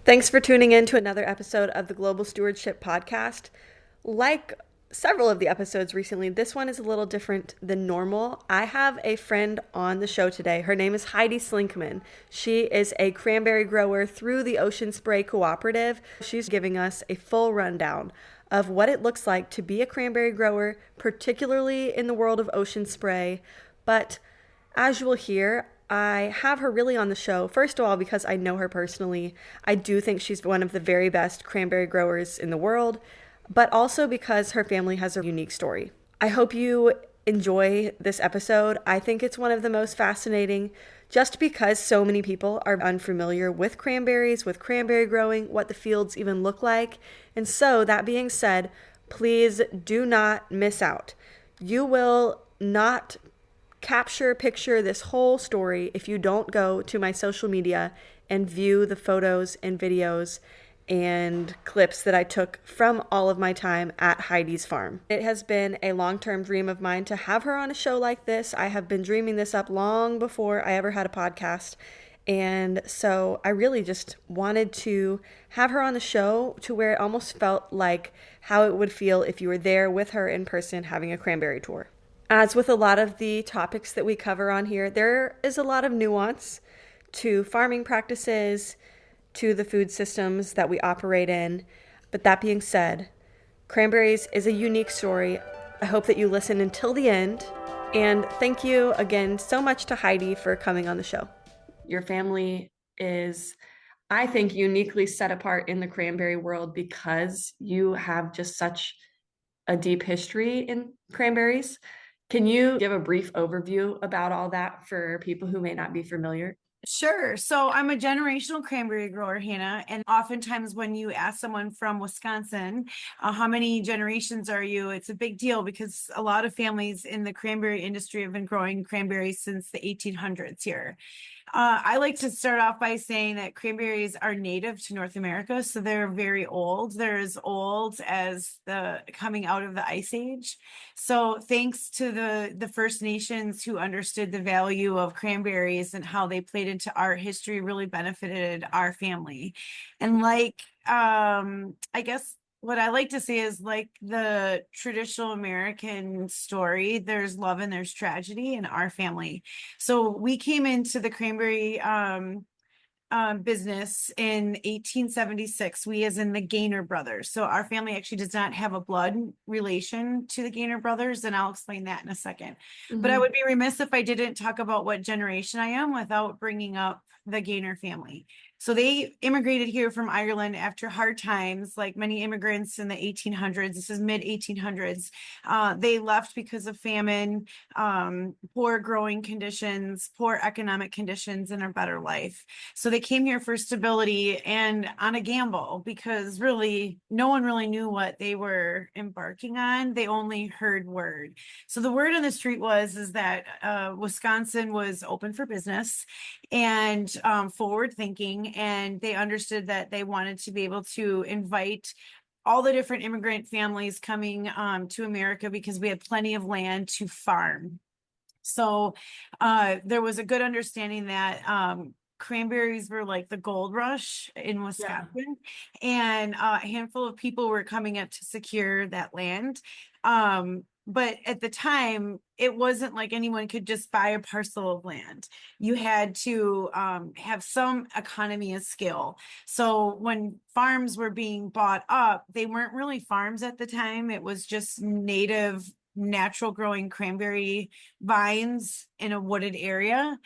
Thanks for tuning in to another episode of the Global Stewardship Podcast. Like several of the episodes recently, this one is a little different than normal. I have a friend on the show today. Her name is Heidi Slinkman. She is a cranberry grower through the Ocean Spray Cooperative. She's giving us a full rundown of what it looks like to be a cranberry grower, particularly in the world of ocean spray. But as you will hear, I have her really on the show, first of all, because I know her personally. I do think she's one of the very best cranberry growers in the world, but also because her family has a unique story. I hope you enjoy this episode. I think it's one of the most fascinating just because so many people are unfamiliar with cranberries, with cranberry growing, what the fields even look like. And so, that being said, please do not miss out. You will not picture this whole story if you don't go to my social media and view the photos and videos and clips that I took from all of my time at Heidi's farm. It has been a long-term dream of mine to have her on a show like this. I have been dreaming this up long before I ever had a podcast. And so I really just wanted to have her on the show to where it almost felt like how it would feel if you were there with her in person having a cranberry tour. As with a lot of the topics that we cover on here, there is a lot of nuance to farming practices, to the food systems that we operate in. But that being said, Cranberries is a unique story. I hope that you listen until the end. And thank you again so much to Heidi for coming on the show. Your family is, I think, uniquely set apart in the cranberry world because you have just such a deep history in cranberries. Can you give a brief overview about all that for people who may not be familiar? Sure. So I'm a generational cranberry grower, Hannah. And oftentimes when you ask someone from Wisconsin, how many generations are you? It's a big deal because a lot of families in the cranberry industry have been growing cranberries since the 1800s here. I like to start off by saying that cranberries are native to North America, so they're very old. They're as old as the coming out of the Ice Age. So thanks to the First Nations who understood the value of cranberries and how they played into our history really benefited our family. And I guess what I like to say is like the traditional American story, there's love and there's tragedy in our family. So we came into the cranberry business in 1876, we as in the Gaynor brothers. So our family actually does not have a blood relation to the Gaynor brothers, and I'll explain that in a second. But I would be remiss if I didn't talk about what generation I am without bringing up the Gaynor family. So they immigrated here from Ireland after hard times, like many immigrants in the 1800s. This is mid 1800s. They left because of famine, poor growing conditions, poor economic conditions, and a better life. So they came here for stability and on a gamble because really no one really knew what they were embarking on. They only heard word. So the word on the street is that Wisconsin was open for business and forward thinking, and they understood that they wanted to be able to invite all the different immigrant families coming to America because we had plenty of land to farm. So there was a good understanding that cranberries were like the gold rush in Wisconsin, and a handful of people were coming up to secure that land. But at the time, it wasn't like anyone could just buy a parcel of land. You had to have some economy of scale. So when farms were being bought up, they weren't really farms at the time. It was just native natural growing cranberry vines in a wooded area.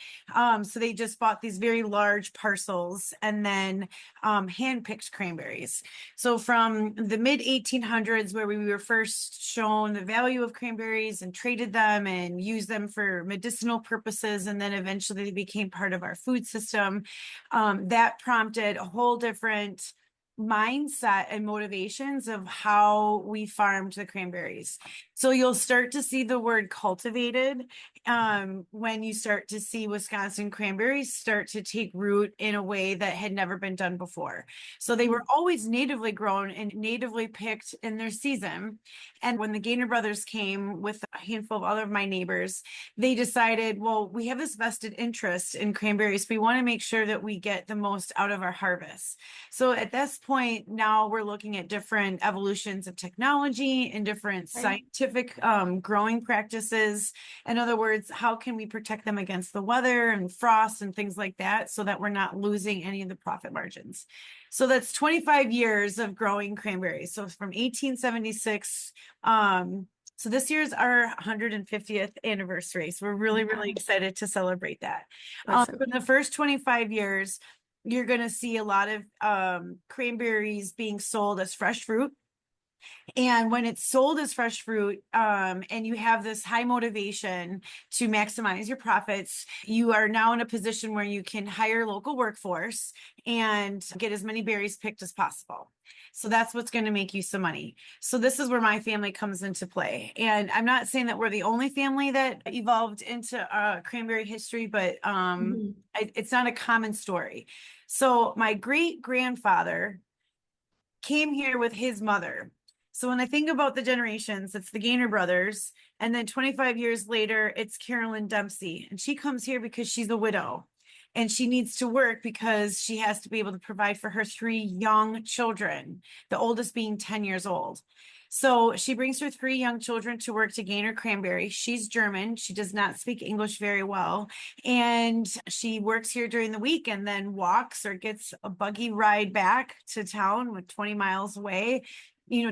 So they just bought these very large parcels and then hand-picked cranberries. So from the mid 1800s, where we were first shown the value of cranberries and traded them and used them for medicinal purposes, and then eventually they became part of our food system, that prompted a whole different mindset and motivations of how we farmed the cranberries. So you'll start to see the word cultivated when you start to see Wisconsin cranberries start to take root in a way that had never been done before. So they were always natively grown and natively picked in their season. And when the Gaynor brothers came with a handful of other of my neighbors, they decided, well, we have this vested interest in cranberries. We want to make sure that we get the most out of our harvest. So at this point, now we're looking at different evolutions of technology and different Right. scientific growing practices. In other words, how can we protect them against the weather and frost and things like that so that we're not losing any of the profit margins? So that's 25 years of growing cranberries. So from 1876, so this year's our 150th anniversary. So we're really, really excited to celebrate that. That's so For the first 25 years, you're going to see a lot of cranberries being sold as fresh fruit. And when it's sold as fresh fruit, and you have this high motivation to maximize your profits, you are now in a position where you can hire local workforce and get as many berries picked as possible. So that's what's going to make you some money. So this is where my family comes into play. And I'm not saying that we're the only family that evolved into cranberry history, but Mhm. it's not a common story. So my great grandfather came here with his mother. So when I think about the generations, it's the Gaynor brothers. And then 25 years later, it's Carolyn Dempsey. And she comes here because she's a widow and she needs to work because she has to be able to provide for her three young children, the oldest being 10 years old. So she brings her three young children to work to Gaynor Cranberry. She's German. She does not speak English very well. And she works here during the week and then walks or gets a buggy ride back to town with 20 miles away,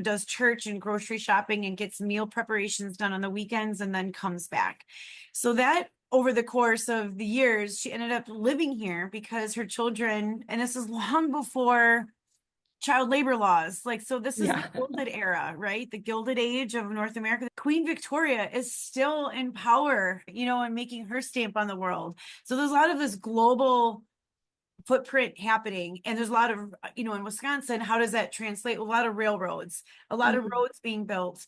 does church and grocery shopping and gets meal preparations done on the weekends and then comes back. So that over the course of the years, she ended up living here because her children, and this is long before child labor laws. Like, so this is the Yeah. Gilded Era, right? The Gilded Age of North America. Queen Victoria is still in power, and making her stamp on the world. So there's a lot of this global footprint happening. And there's a lot of, in Wisconsin, how does that translate? A lot of railroads, a lot of Mhm. roads being built.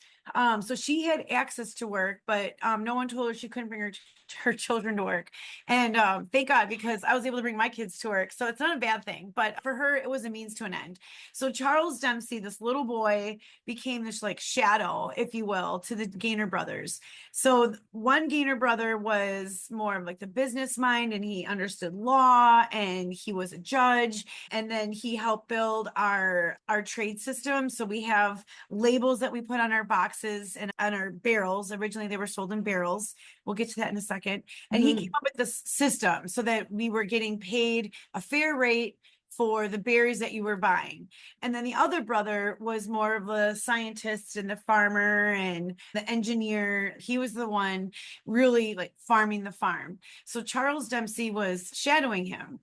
So she had access to work, but no one told her she couldn't bring her children to work. And thank God, because I was able to bring my kids to work. So it's not a bad thing, but for her, it was a means to an end. So Charles Dempsey, this little boy, became this like shadow, if you will, to the Gaynor brothers. So one Gaynor brother was more of like the business mind and he understood law and he was a judge. And then he helped build our trade system. So we have labels that we put on our boxes and on our barrels. Originally, they were sold in barrels. We'll get to that in a second. And he came Mhm. up with this system so that we were getting paid a fair rate for the berries that you were buying. And then the other brother was more of a scientist and the farmer and the engineer. He was the one really like farming the farm. So Charles Dempsey was shadowing him.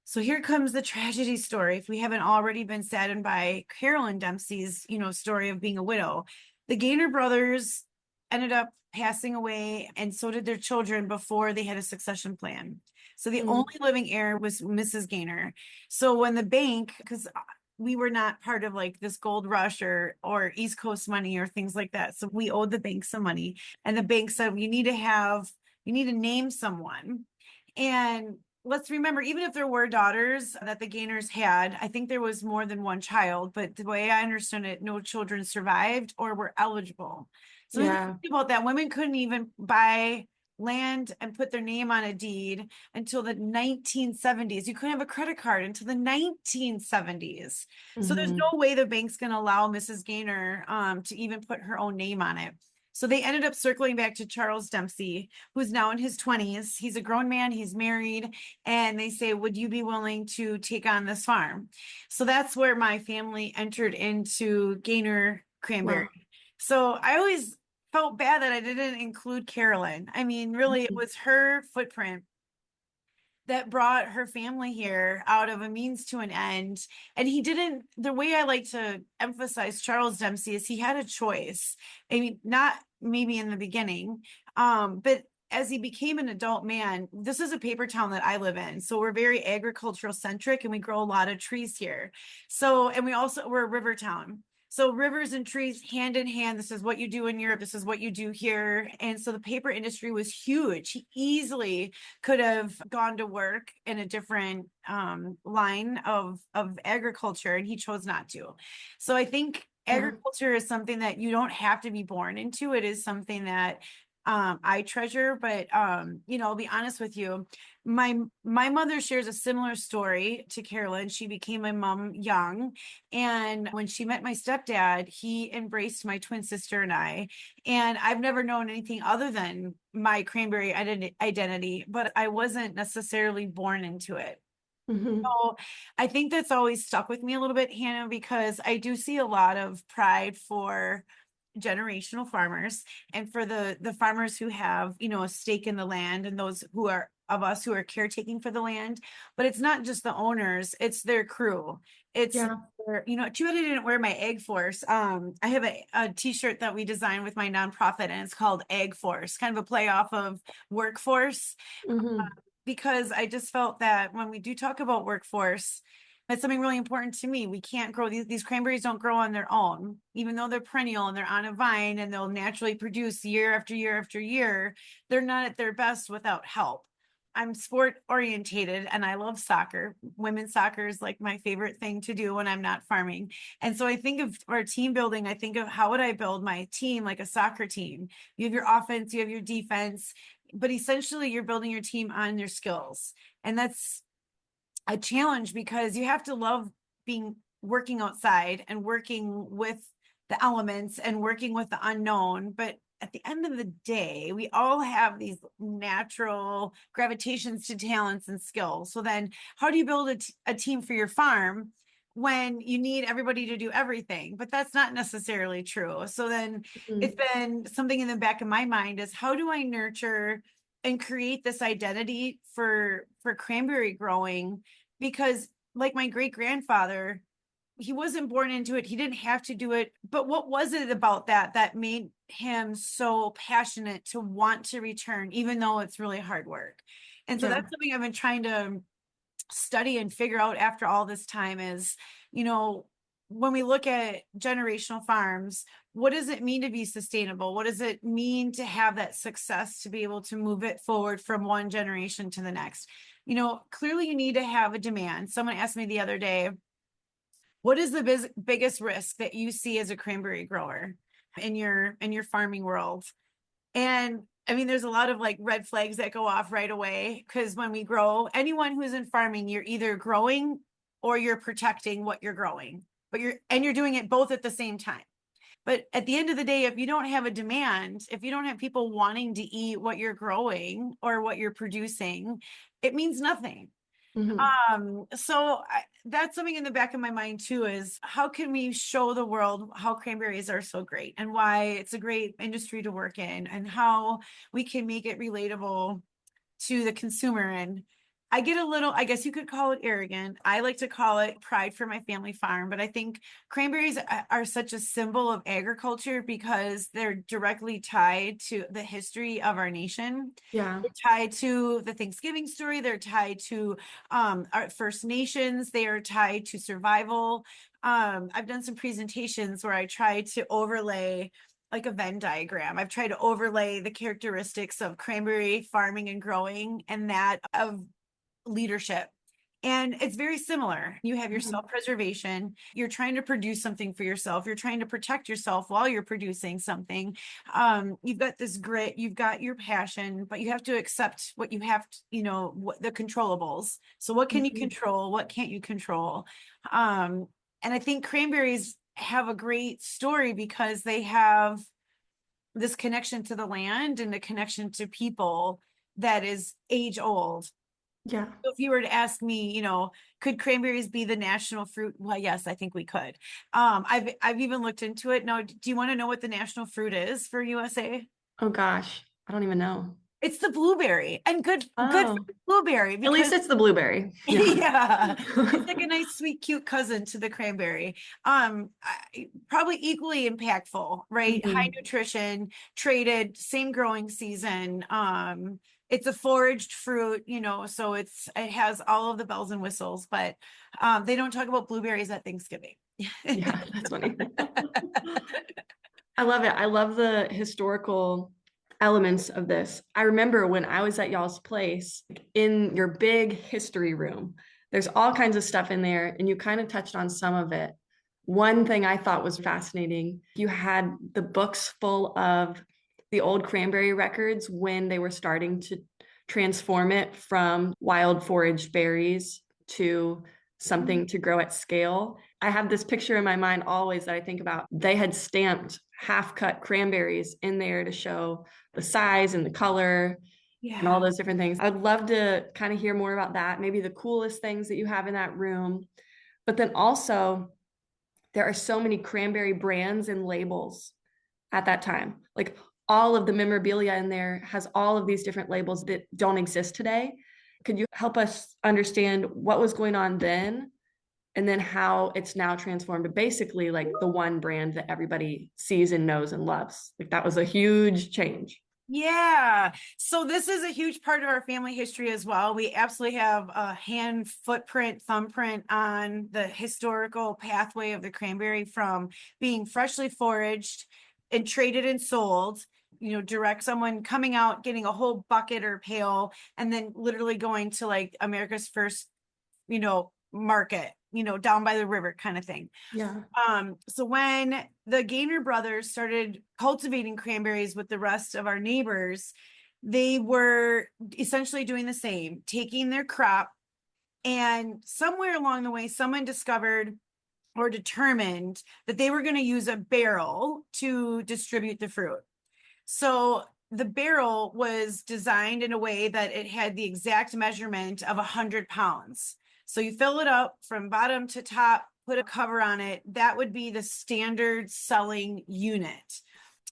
So here comes the tragedy story. If we haven't already been saddened by Carolyn Dempsey's, story of being a widow, the Gaynor brothers ended up passing away, and so did their children before they had a succession plan. So the Mhm. only living heir was Mrs. Gaynor. So when the bank, because we were not part of like this gold rush or East Coast money or things like that. So we owed the bank some money. And the bank said, you need to name someone. And let's remember, even if there were daughters that the Gaynors had, I think there was more than one child, but the way I understand it, no children survived or were eligible. So think Yeah. about that. Women couldn't even buy land and put their name on a deed until the 1970s. You couldn't have a credit card until the 1970s. So there's Mhm. no way the bank's going to allow Mrs. Gaynor to even put her own name on it. So they ended up circling back to Charles Dempsey, who's now in his 20s. He's a grown man, he's married, and they say, would you be willing to take on this farm? So that's where my family entered into Gaynor Cranberry. Wow. So I always felt bad that I didn't include Carolyn. I mean, really, it Mhm. was her footprint that brought her family here out of a means to an end. And he didn't, the way I like to emphasize Charles Dempsey is he had a choice. I mean, not maybe in the beginning, but as he became an adult man, this is a paper town that I live in. So we're very agricultural centric and we grow a lot of trees here. So, and we're a river town. So rivers and trees hand in hand. This is what you do in Europe. This is what you do here. And so the paper industry was huge. He easily could have gone to work in a different line of agriculture, and he chose not to. So I think Yeah. agriculture is something that you don't have to be born into. It is something that I treasure, but I'll be honest with you. My mother shares a similar story to Carolyn. She became my mom young, and when she met my stepdad, he embraced my twin sister and I. And I've never known anything other than my cranberry identity, but I wasn't necessarily born into it. Hmm. So I think that's always stuck with me a little bit, Hannah, because I do see a lot of pride for generational farmers and for the farmers who have, a stake in the land, and those who are of us who are caretaking for the land. But it's not just the owners, it's their crew. It's Yeah. too bad I didn't wear my Egg Force. I have a t-shirt that we designed with my nonprofit, and it's called Egg Force, kind of a play off of workforce, Hmm. because I just felt that when we do talk about workforce, that's something really important to me. We can't grow these cranberries don't grow on their own, even though they're perennial and they're on a vine and they'll naturally produce year after year after year. They're not at their best without help. I'm sport orientated and I love soccer. Women's soccer is like my favorite thing to do when I'm not farming. And so I think of our team building, I think of how would I build my team like a soccer team? You have your offense, you have your defense, but essentially you're building your team on your skills. And that's a challenge because you have to love being working outside and working with the elements and working with the unknown. But at the end of the day, we all have these natural gravitations to talents and skills. So then how do you build a team for your farm when you need everybody to do everything? But that's not necessarily true. So then it's Hmm. been something in the back of my mind is how do I nurture and create this identity for cranberry growing, because like my great grandfather, he wasn't born into it, he didn't have to do it, but what was it about that made him so passionate to want to return even though it's really hard work? And so Yeah. that's something I've been trying to study and figure out after all this time is, you know, when we look at generational farms, what does it mean to be sustainable? What does it mean to have that success to be able to move it forward from one generation to the next? Clearly you need to have a demand. Someone asked me the other day, what is the biggest risk that you see as a cranberry grower in your farming world? And I mean, there's a lot of like red flags that go off right away because when we grow, anyone who's in farming, you're either growing or you're protecting what you're growing, but you're doing it both at the same time. But at the end of the day, if you don't have a demand, if you don't have people wanting to eat what you're growing or what you're producing, it means nothing. Hmm. That's something in the back of my mind too, is how can we show the world how cranberries are so great and why it's a great industry to work in and how we can make it relatable to the consumer. And I get a little, I guess you could call it arrogant. I like to call it pride for my family farm, but I think cranberries are such a symbol of agriculture because they're directly tied to the history of our nation. Yeah. They're tied to the Thanksgiving story. They're tied to our First Nations. They are tied to survival. I've done some presentations where I try to overlay like a Venn diagram. I've tried to overlay the characteristics of cranberry farming and growing and that of leadership. And it's very similar. You have your Hmm. self preservation. You're trying to produce something for yourself. You're trying to protect yourself while you're producing something. You've got this grit, you've got your passion, but you have to accept what you have, what the controllables. So, what can you Hmm. control? What can't you control? Um, and I think cranberries have a great story because they have this connection to the land and a connection to people that is age old. Yeah. So if you were to ask me, could cranberries be the national fruit? Well, yes, I think we could. I've even looked into it. Now, do you want to know what the national fruit is for USA? Oh gosh. I don't even know. It's the blueberry, and good for Oh, the blueberry at least because it's the blueberry. Yeah. yeah, it's like a nice, sweet, cute cousin to the cranberry. Probably equally impactful, right? High Mhm. nutrition, traded, same growing season. It's a foraged fruit, so it has all of the bells and whistles, but they don't talk about blueberries at Thanksgiving. Yeah, that's funny. I love it. I love the historical elements of this. I remember when I was at y'all's place in your big history room, there's all kinds of stuff in there, and you kind of touched on some of it. One thing I thought was fascinating, you had the books full of the old cranberry records when they were starting to transform it from wild foraged berries to something to grow at scale. I have this picture in my mind always that I think about. They had stamped half cut cranberries in there to show the size and the color and all Yeah. those different things. I'd love to kind of hear more about that, maybe the coolest things that you have in that room. But then also, there are so many cranberry brands and labels at that time. Like all of the memorabilia in there has all of these different labels that don't exist today. Could you help us understand what was going on then and then how it's now transformed to basically like the one brand that everybody sees and knows and loves? Like that was a huge change. Yeah. So this is a huge part of our family history as well. We absolutely have a hand footprint, thumbprint on the historical pathway of the cranberry from being freshly foraged and traded and sold, direct someone coming out, getting a whole bucket or pail, and then literally going to like America's first, market, down by the river kind of thing. Yeah. So when the Gaynor brothers started cultivating cranberries with the rest of our neighbors, they were essentially doing the same, taking their crop, and somewhere along the way, someone discovered or determined that they were going to use a barrel to distribute the fruit. So the barrel was designed in a way that it had the exact measurement of 100 pounds. So you fill it up from bottom to top, put a cover on it. That would be the standard selling unit.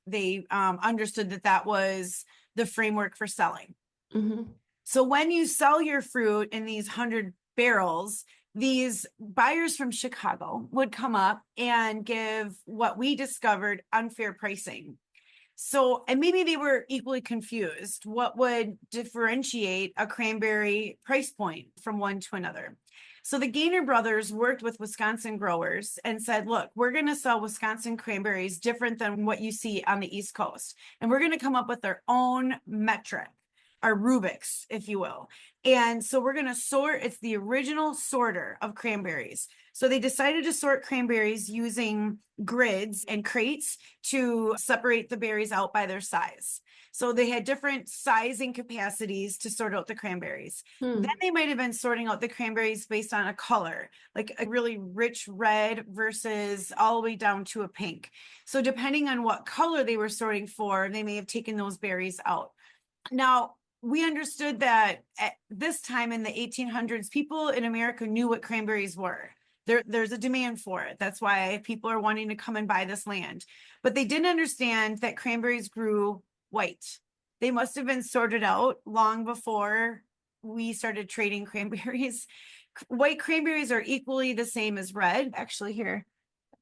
They understood that that was the framework for selling. Mm-hmm. So when you sell your fruit in these 100 barrels, these buyers from Chicago would come up and give what we discovered unfair pricing. So, and maybe they were equally confused. What would differentiate a cranberry price point from one to another? So the Gaynor brothers worked with Wisconsin growers and said, look, we're going to sell Wisconsin cranberries different than what you see on the East Coast. And we're going to come up with our own metric, our Rubik's, if you will. And so we're going to sort, it's the original sorter of cranberries. So they decided to sort cranberries using grids and crates to separate the berries out by their size. So they had different sizing capacities to sort out the cranberries. Then Hmm. they might have been sorting out the cranberries based on a color, like a really rich red versus all the way down to a pink. So depending on what color they were sorting for, they may have taken those berries out. Now, we understood that at this time in the 1800s, people in America knew what cranberries were. There's a demand for it. That's why people are wanting to come and buy this land. But they didn't understand that cranberries grew white. They must have been sorted out long before we started trading cranberries. White cranberries are equally the same as red. Actually, here,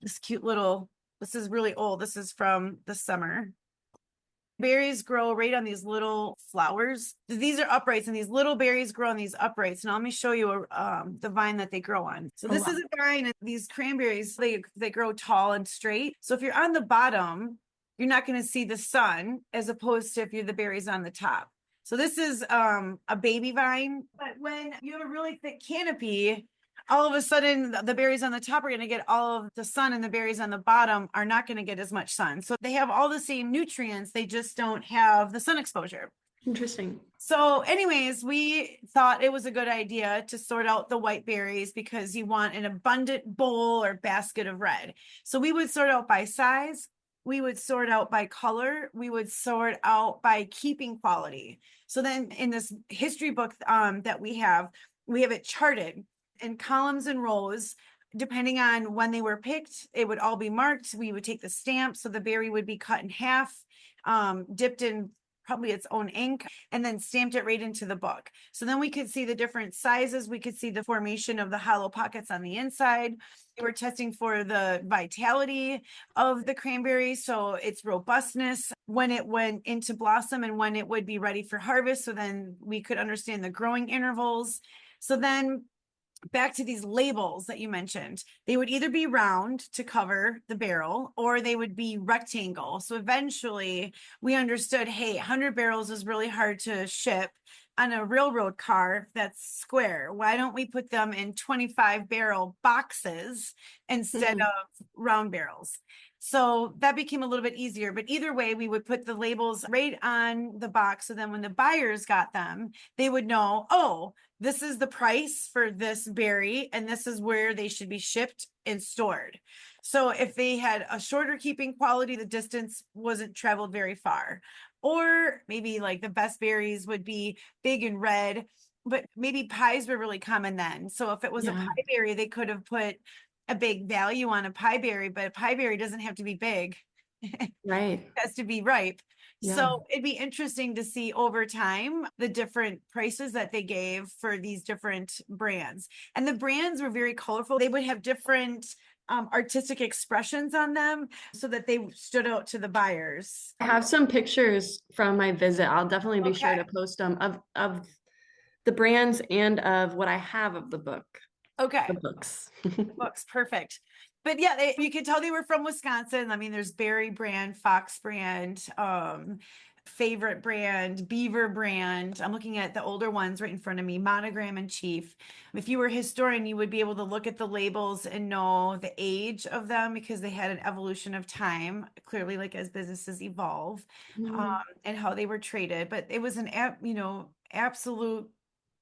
this cute little, this is really old. This is from the summer. Berries grow right on these little flowers. These are uprights, and these little berries grow on these uprights. Now let me show you the vine that they grow on. So Oh, this wow. is a vine, and these cranberries they grow tall and straight. So if you're on the bottom, you're not going to see the sun, as opposed to if you're the berries on the top. So this is a baby vine, but when you have a really thick canopy, all of a sudden the berries on the top are going to get all of the sun, and the berries on the bottom are not going to get as much sun. So they have all the same nutrients, they just don't have the sun exposure. Interesting. So, anyways, we thought it was a good idea to sort out the white berries because you want an abundant bowl or basket of red. So, we would sort out by size, we would sort out by color, we would sort out by keeping quality. So, then in this history book that we have it charted in columns and rows. Depending on when they were picked, it would all be marked. We would take the stamp. So, the berry would be cut in half, dipped in probably its own ink, and then stamped it right into the book. So then we could see the different sizes. We could see the formation of the hollow pockets on the inside. We were testing for the vitality of the cranberry, so its robustness when it went into blossom and when it would be ready for harvest. So then we could understand the growing intervals. So then back to these labels that you mentioned, they would either be round to cover the barrel or they would be rectangle. So eventually we understood, hey, 100 barrels is really hard to ship on a railroad car that's square. Why don't we put them in 25 barrel boxes instead Mhm. of round barrels? So that became a little bit easier. But either way, we would put the labels right on the box. So then when the buyers got them, they would know, oh, this is the price for this berry and this is where they should be shipped and stored. So if they had a shorter keeping quality, the distance wasn't traveled very far. Or maybe like the best berries would be big and red, but maybe pies were really common then. So if it was a Yeah. pie berry, they could have put a big value on a pie berry, but a pie berry doesn't have to be big. Right. Has to be ripe. Yeah. So it'd be interesting to see over time the different prices that they gave for these different brands. And the brands were very colorful. They would have different artistic expressions on them so that they stood out to the buyers. I have some pictures from my visit. I'll definitely be sure Okay. to post them of the brands and of what I have of the book, the Okay. books. Books, perfect. But yeah, you could tell they were from Wisconsin. I mean, there's Berry brand, Fox brand, Favorite brand, Beaver brand. I'm looking at the older ones right in front of me, Monogram and Chief. If you were a historian, you would be able to look at the labels and know the age of them because they had an evolution of time, clearly, like as businesses evolve, Mhm. and how they were traded. But it was absolute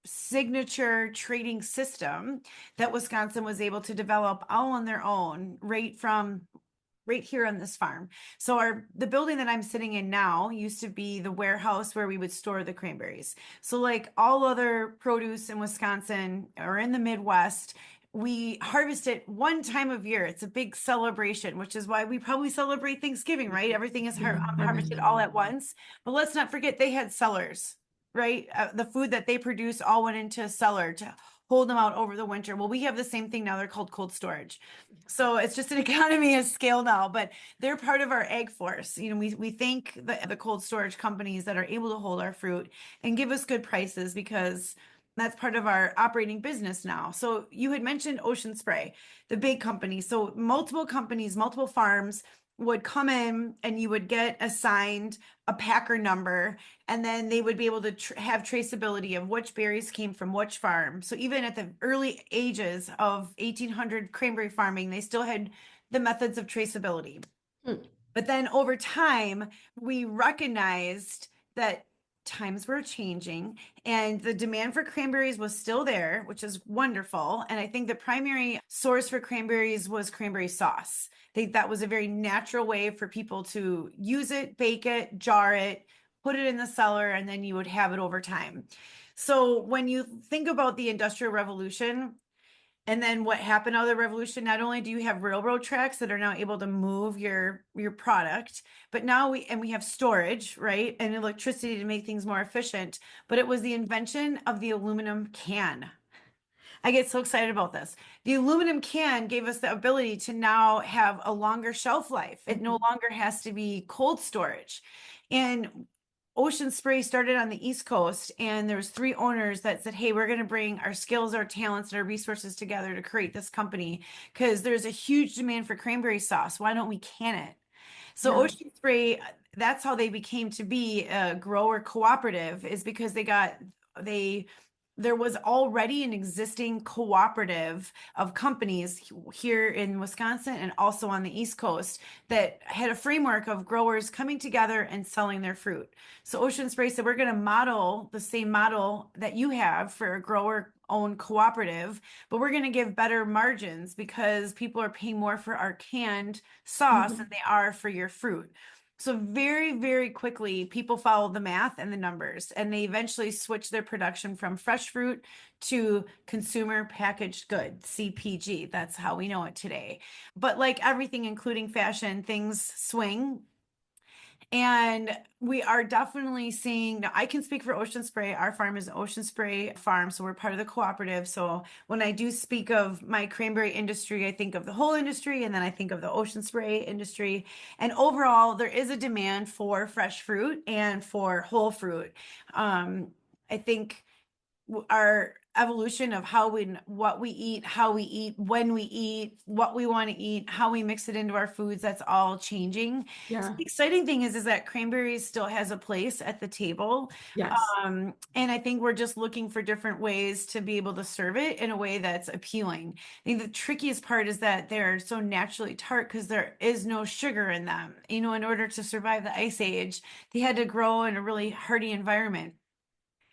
signature trading system that Wisconsin was able to develop all on their own, right here on this farm. So the building that I'm sitting in now used to be the warehouse where we would store the cranberries. So like all other produce in Wisconsin or in the Midwest, we harvest it one time of year. It's a big celebration, which is why we probably celebrate Thanksgiving, right? Everything is Yeah, harvested everything. all at once. But let's not forget they had cellars, right? The food that they produce all went into a cellar to hold them out over the winter. Well, we have the same thing now. They're called cold storage. So it's just an economy of scale now, but they're part of our egg force. We thank the cold storage companies that are able to hold our fruit and give us good prices because that's part of our operating business now. So you had mentioned Ocean Spray, the big company. So multiple companies, multiple farms would come in and you would get assigned a packer number and then they would be able to have traceability of which berries came from which farm. So even at the early ages of 1800 cranberry farming, they still had the methods of traceability. Hmm. But then over time, we recognized that times were changing and the demand for cranberries was still there, which is wonderful. And I think the primary source for cranberries was cranberry sauce. I think that was a very natural way for people to use it, bake it, jar it, put it in the cellar, and then you would have it over time. So when you think about the Industrial Revolution, and then what happened out of the revolution, not only do you have railroad tracks that are now able to move your product, but now we have storage, right? And electricity to make things more efficient. But it was the invention of the aluminum can. I get so excited about this. The aluminum can gave us the ability to now have a longer shelf life. It no longer has to be cold storage. And Ocean Spray started on the East Coast, and there's three owners that said, "Hey, we're going to bring our skills, our talents, and our resources together to create this company because there's a huge demand for cranberry sauce. Why don't we can it?" So Yeah. Ocean Spray, that's how they became to be a grower cooperative, is because they there was already an existing cooperative of companies here in Wisconsin and also on the East Coast that had a framework of growers coming together and selling their fruit. So Ocean Spray said, we're going to model the same model that you have for a grower owned cooperative, but we're going to give better margins because people are paying more for our canned sauce than Mhm. they are for your fruit. So very, very quickly, people followed the math and the numbers, and they eventually switched their production from fresh fruit to consumer packaged goods, CPG. That's how we know it today. But like everything, including fashion, things swing. And we are definitely seeing, now I can speak for Ocean Spray. Our farm is an Ocean Spray farm, so we're part of the cooperative. So when I do speak of my cranberry industry, I think of the whole industry and then I think of the Ocean Spray industry. And overall, there is a demand for fresh fruit and for whole fruit. I think our evolution of what we eat, how we eat, when we eat, what we want to eat, how we mix it into our foods, that's all changing. So Yeah. the exciting thing is that cranberries still has a place at the table. Yes. And I think we're just looking for different ways to be able to serve it in a way that's appealing. I think the trickiest part is that they're so naturally tart because there is no sugar in them. In order to survive the ice age, they had to grow in a really hardy environment.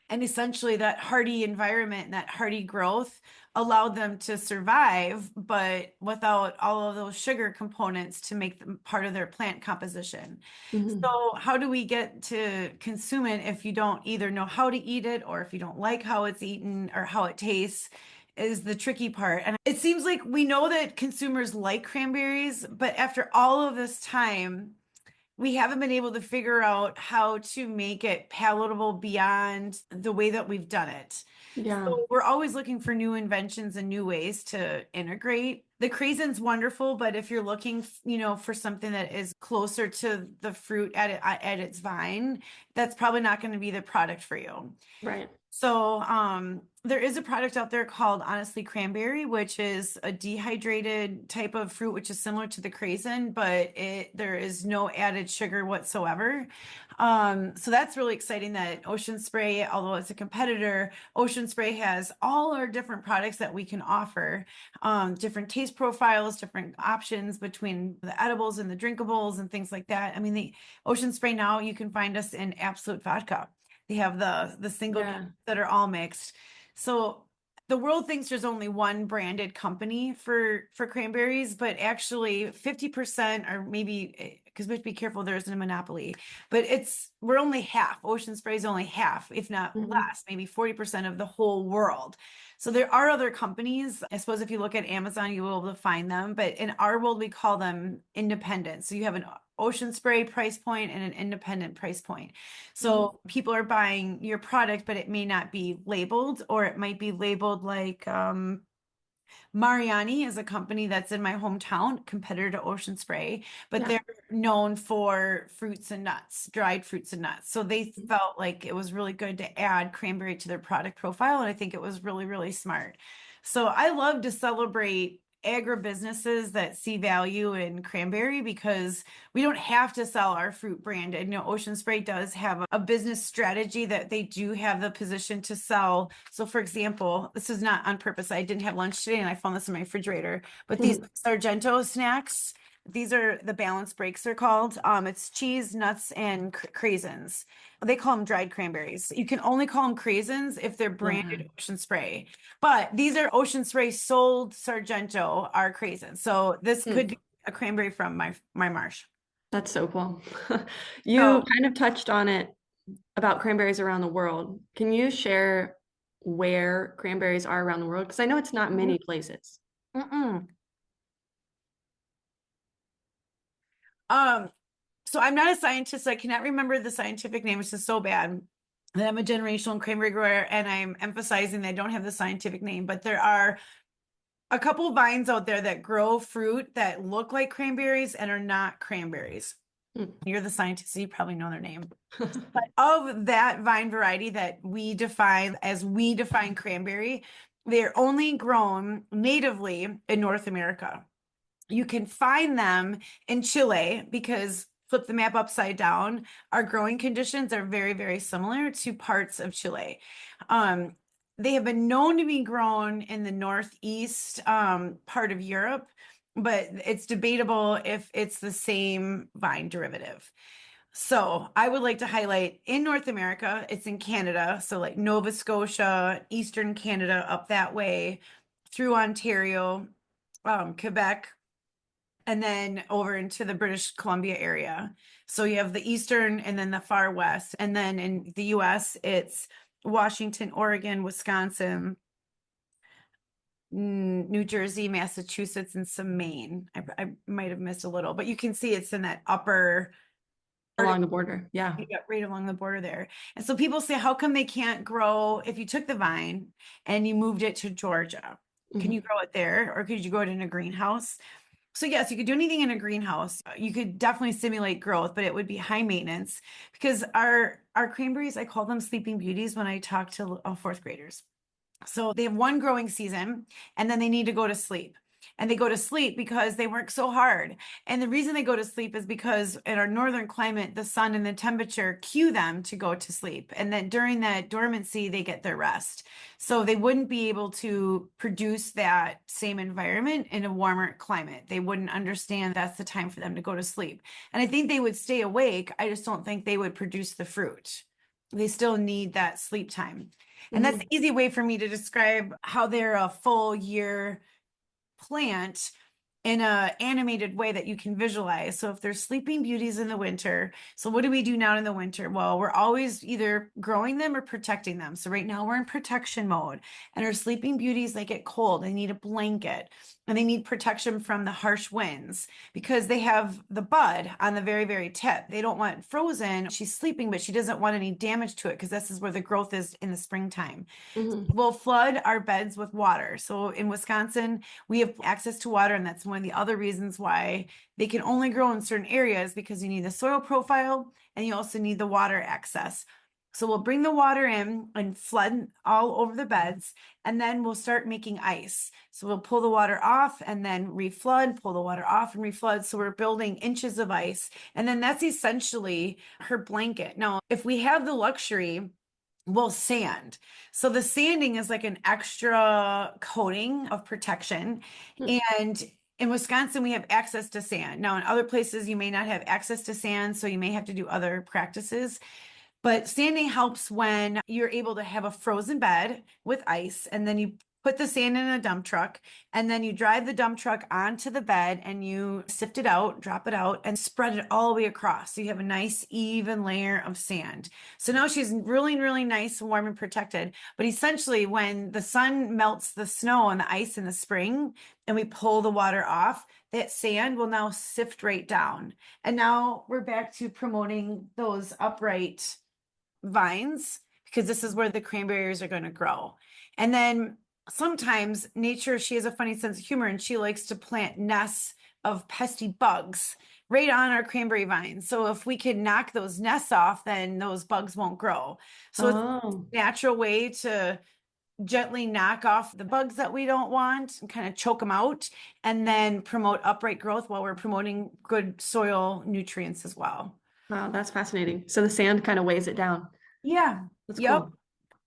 And essentially, that hardy environment and that hardy growth allowed them to survive, but without all of those sugar components to make them part of their plant composition. Hmm. So, how do we get to consume it if you don't either know how to eat it or if you don't like how it's eaten or how it tastes? Is the tricky part. And it seems like we know that consumers like cranberries, but after all of this time, we haven't been able to figure out how to make it palatable beyond the way that we've done it. Yeah. So we're always looking for new inventions and new ways to integrate. The craisin's wonderful, but if you're looking, for something that is closer to the fruit at its vine, that's probably not going to be the product for you. Right. So, there is a product out there called Honestly Cranberry, which is a dehydrated type of fruit, which is similar to the craisin, but there is no added sugar whatsoever. So that's really exciting that Ocean Spray, although it's a competitor, Ocean Spray has all our different products that we can offer, different taste profiles, different options between the edibles and the drinkables and things like that. I mean, the Ocean Spray now you can find us in Absolute Vodka. They have the single Yeah. that are all mixed. So the world thinks there's only one branded company for cranberries, but actually 50% or maybe because we have to be careful there isn't a monopoly, but we're only half. Ocean Spray is only half, if not Hmm. less, maybe 40% of the whole world. So there are other companies. I suppose if you look at Amazon, you will be able to find them, but in our world, we call them independent. So you have an Ocean Spray price point and an independent price point. Hmm. So people are buying your product, but it may not be labeled, or it might be labeled like Mariani is a company that's in my hometown, competitor to Ocean Spray, but Yeah. they're known for fruits and nuts, dried fruits and nuts. So they felt like it was really good to add cranberry to their product profile. And I think it was really, really smart. So I love to celebrate agribusinesses that see value in cranberry because we don't have to sell our fruit branded. Ocean Spray does have a business strategy that they do have the position to sell. So, for example, this is not on purpose. I didn't have lunch today and I found this in my refrigerator, but these Hmm. Sargento snacks, these are the balance breaks they're called. It's cheese, nuts, and craisins. They call them dried cranberries. You can only call them craisins if they're Yeah. branded Ocean Spray. But these are Ocean Spray sold Sargento are craisins. So this could Hmm. be a cranberry from my marsh. That's so cool. You So, kind of touched on it about cranberries around the world. Can you share where cranberries are around the world? Because I know it's not many places. mm-mm. Um, so I'm not a scientist. So I cannot remember the scientific name. It's just so bad that I'm a generational cranberry grower, and I'm emphasizing that I don't have the scientific name. But there are a couple vines out there that grow fruit that look like cranberries and are not cranberries. Hmm. You're the scientist, so you probably know their name. But of that vine variety that we define cranberry, they're only grown natively in North America. You can find them in Chile because flip the map upside down, our growing conditions are very, very similar to parts of Chile. Um, they have been known to be grown in the northeast part of Europe, but it's debatable if it's the same vine derivative. So I would like to highlight in North America, it's in Canada. So like Nova Scotia, Eastern Canada, up that way through Ontario, Quebec, and then over into the British Columbia area. So you have the Eastern and then the far West. And then in the US, it's Washington, Oregon, Wisconsin, New Jersey, Massachusetts, and some Maine. I might have missed a little, but you can see it's in that upper Along the border. Yeah. Yeah, right along the border there. And so people say, how come they can't grow if you took the vine and you moved it to Georgia? Can you Mhm. grow it there or could you grow it in a greenhouse? So yes, you could do anything in a greenhouse. You could definitely stimulate growth, but it would be high maintenance because our cranberries, I call them sleeping beauties when I talk to fourth graders. So they have one growing season and then they need to go to sleep. And they go to sleep because they work so hard. And the reason they go to sleep is because in our northern climate, the sun and the temperature cue them to go to sleep. And then during that dormancy, they get their rest. So they wouldn't be able to produce that same environment in a warmer climate. They wouldn't understand that's the time for them to go to sleep. And I think they would stay awake. I just don't think they would produce the fruit. They still need that sleep time. And that's the Mhm. easy way for me to describe how they're a full year plant in a animated way that you can visualize. So if there's sleeping beauties in the winter, so what do we do now in the winter? Well, we're always either growing them or protecting them. So right now we're in protection mode and our sleeping beauties, they get cold. They need a blanket and they need protection from the harsh winds because they have the bud on the very, very tip. They don't want it frozen. She's sleeping, but she doesn't want any damage to it because this is where the growth is in the springtime. Mhm. We'll flood our beds with water. So in Wisconsin, we have access to water, and that's one of the other reasons why they can only grow in certain areas because you need the soil profile and you also need the water access. So we'll bring the water in and flood all over the beds, and then we'll start making ice. So we'll pull the water off and then reflood, pull the water off and reflood. So we're building inches of ice. And then that's essentially her blanket. Now, if we have the luxury, well, sand. So the sanding is like an extra coating of protection. Mhm. And in Wisconsin, we have access to sand. Now, in other places, you may not have access to sand, so you may have to do other practices. But sanding helps when you're able to have a frozen bed with ice, and then you put the sand in a dump truck, and then you drive the dump truck onto the bed and you sift it out, drop it out, and spread it all the way across. So you have a nice, even layer of sand. So now she's really, really nice, warm, and protected. But essentially, when the sun melts the snow and the ice in the spring, and we pull the water off, that sand will now sift right down. And now we're back to promoting those upright vines because this is where the cranberries are going to grow. And then sometimes nature, she has a funny sense of humor and she likes to plant nests of pesky bugs right on our cranberry vines. So if we can knock those nests off, then those bugs won't grow. So it's Oh, a natural way to gently knock off the bugs that we don't want and kind of choke them out and then promote upright growth while we're promoting good soil nutrients as well. wow, that's fascinating. So the sand kind of weighs it down. Yeah. That's Yep. cool.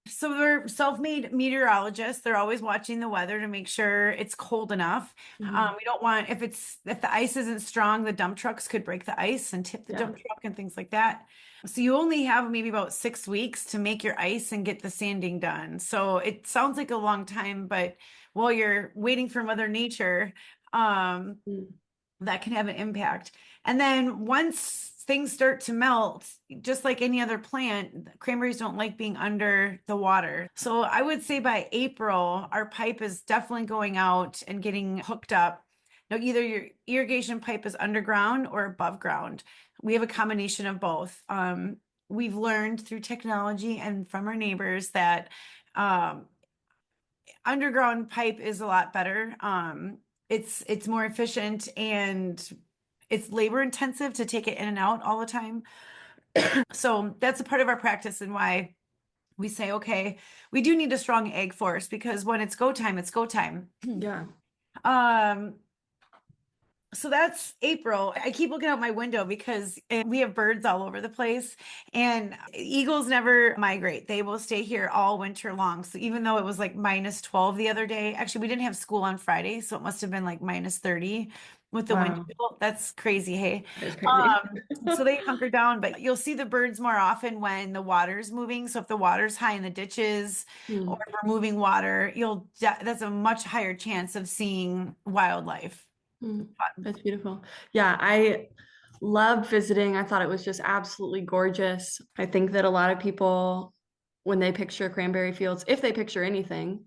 So they're self-made meteorologists. They're always watching the weather to make sure it's cold enough. Mhm. We don't want if the ice isn't strong, the dump trucks could break the ice and tip the Yeah. dump truck and things like that. So you only have maybe about 6 weeks to make your ice and get the sanding done. So it sounds like a long time, but while you're waiting for Mother Nature, um, Mm. that can have an impact. And then once things start to melt, just like any other plant, cranberries don't like being under the water. So I would say by April, our pipe is definitely going out and getting hooked up. Now, either your irrigation pipe is underground or above ground. We have a combination of both. We've learned through technology and from our neighbors that um, underground pipe is a lot better. It's more efficient and it's labor intensive to take it in and out all the time. So that's a part of our practice and why we say, okay, we do need a strong egg force because when it's go time, it's go time. Yeah. Um, so that's April. I keep looking out my window because we have birds all over the place, and eagles never migrate. They will stay here all winter long. So even though it was like minus 12 the other day, actually, we didn't have school on Friday, so it must have been like minus 30 with the wind Wow. chill. That's crazy, hey? That is crazy. So they hunker down, but you'll see the birds more often when the water's moving. So if the water's high in the ditches or Mm. if we're moving water, that's a much higher chance of seeing wildlife. Mm. That's beautiful. Yeah, I loved visiting. I thought it was just absolutely gorgeous. I think that a lot of people, when they picture cranberry fields, if they picture anything,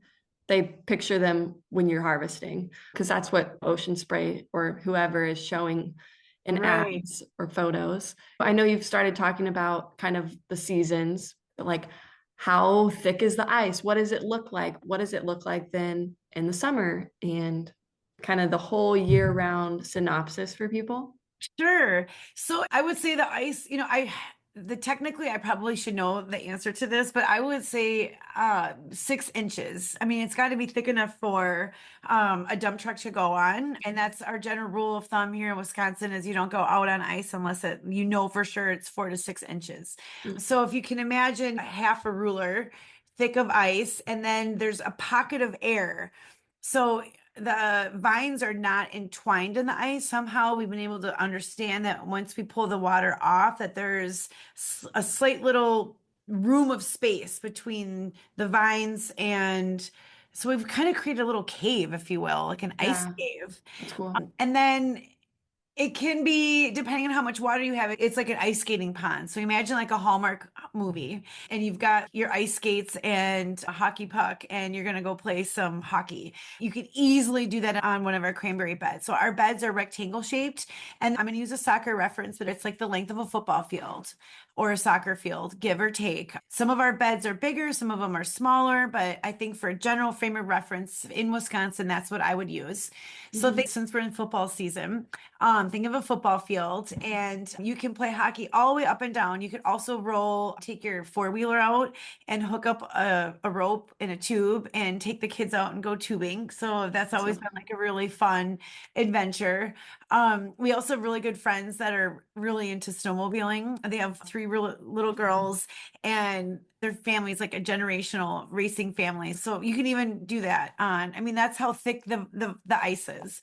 they picture them when you're harvesting, because that's what Ocean Spray or whoever is showing in Right. ads or photos. I know you've started talking about kind of the seasons, but like how thick is the ice? What does it look like? What does it look like then in the summer? And kind of the whole year round synopsis for people. Sure. So I would say the ice, the technically I probably should know the answer to this, but I would say 6 inches. I mean, it's got to be thick enough for a dump truck to go on. And that's our general rule of thumb here in Wisconsin is you don't go out on ice unless you know for sure it's 4 to 6 inches. Mm. So if you can imagine half a ruler thick of ice, and then there's a pocket of air. So the vines are not entwined in the ice. Somehow we've been able to understand that once we pull the water off, that there's a slight little room of space between the vines, and so we've kind of created a little cave, if you will, like an ice Yeah, cave. that's cool. And then it can be, depending on how much water you have, it's like an ice skating pond. So imagine like a Hallmark movie, and you've got your ice skates and a hockey puck, and you're going to go play some hockey. You could easily do that on one of our cranberry beds. So our beds are rectangle shaped, and I'm going to use a soccer reference, but it's like the length of a football field or a soccer field, give or take. Some of our beds are bigger, some of them are smaller, but I think for a general frame of reference in Wisconsin, that's what I would use. So Mhm. since we're in football season, think of a football field, and you can play hockey all the way up and down. You could also take your four-wheeler out and hook up a rope in a tube and take the kids out and go tubing. So that's always Awesome. been like a really fun adventure. We also have really good friends that are really into snowmobiling. They have three real little girls, and their family's like a generational racing family. So you can even do that I mean, that's how thick the ice is.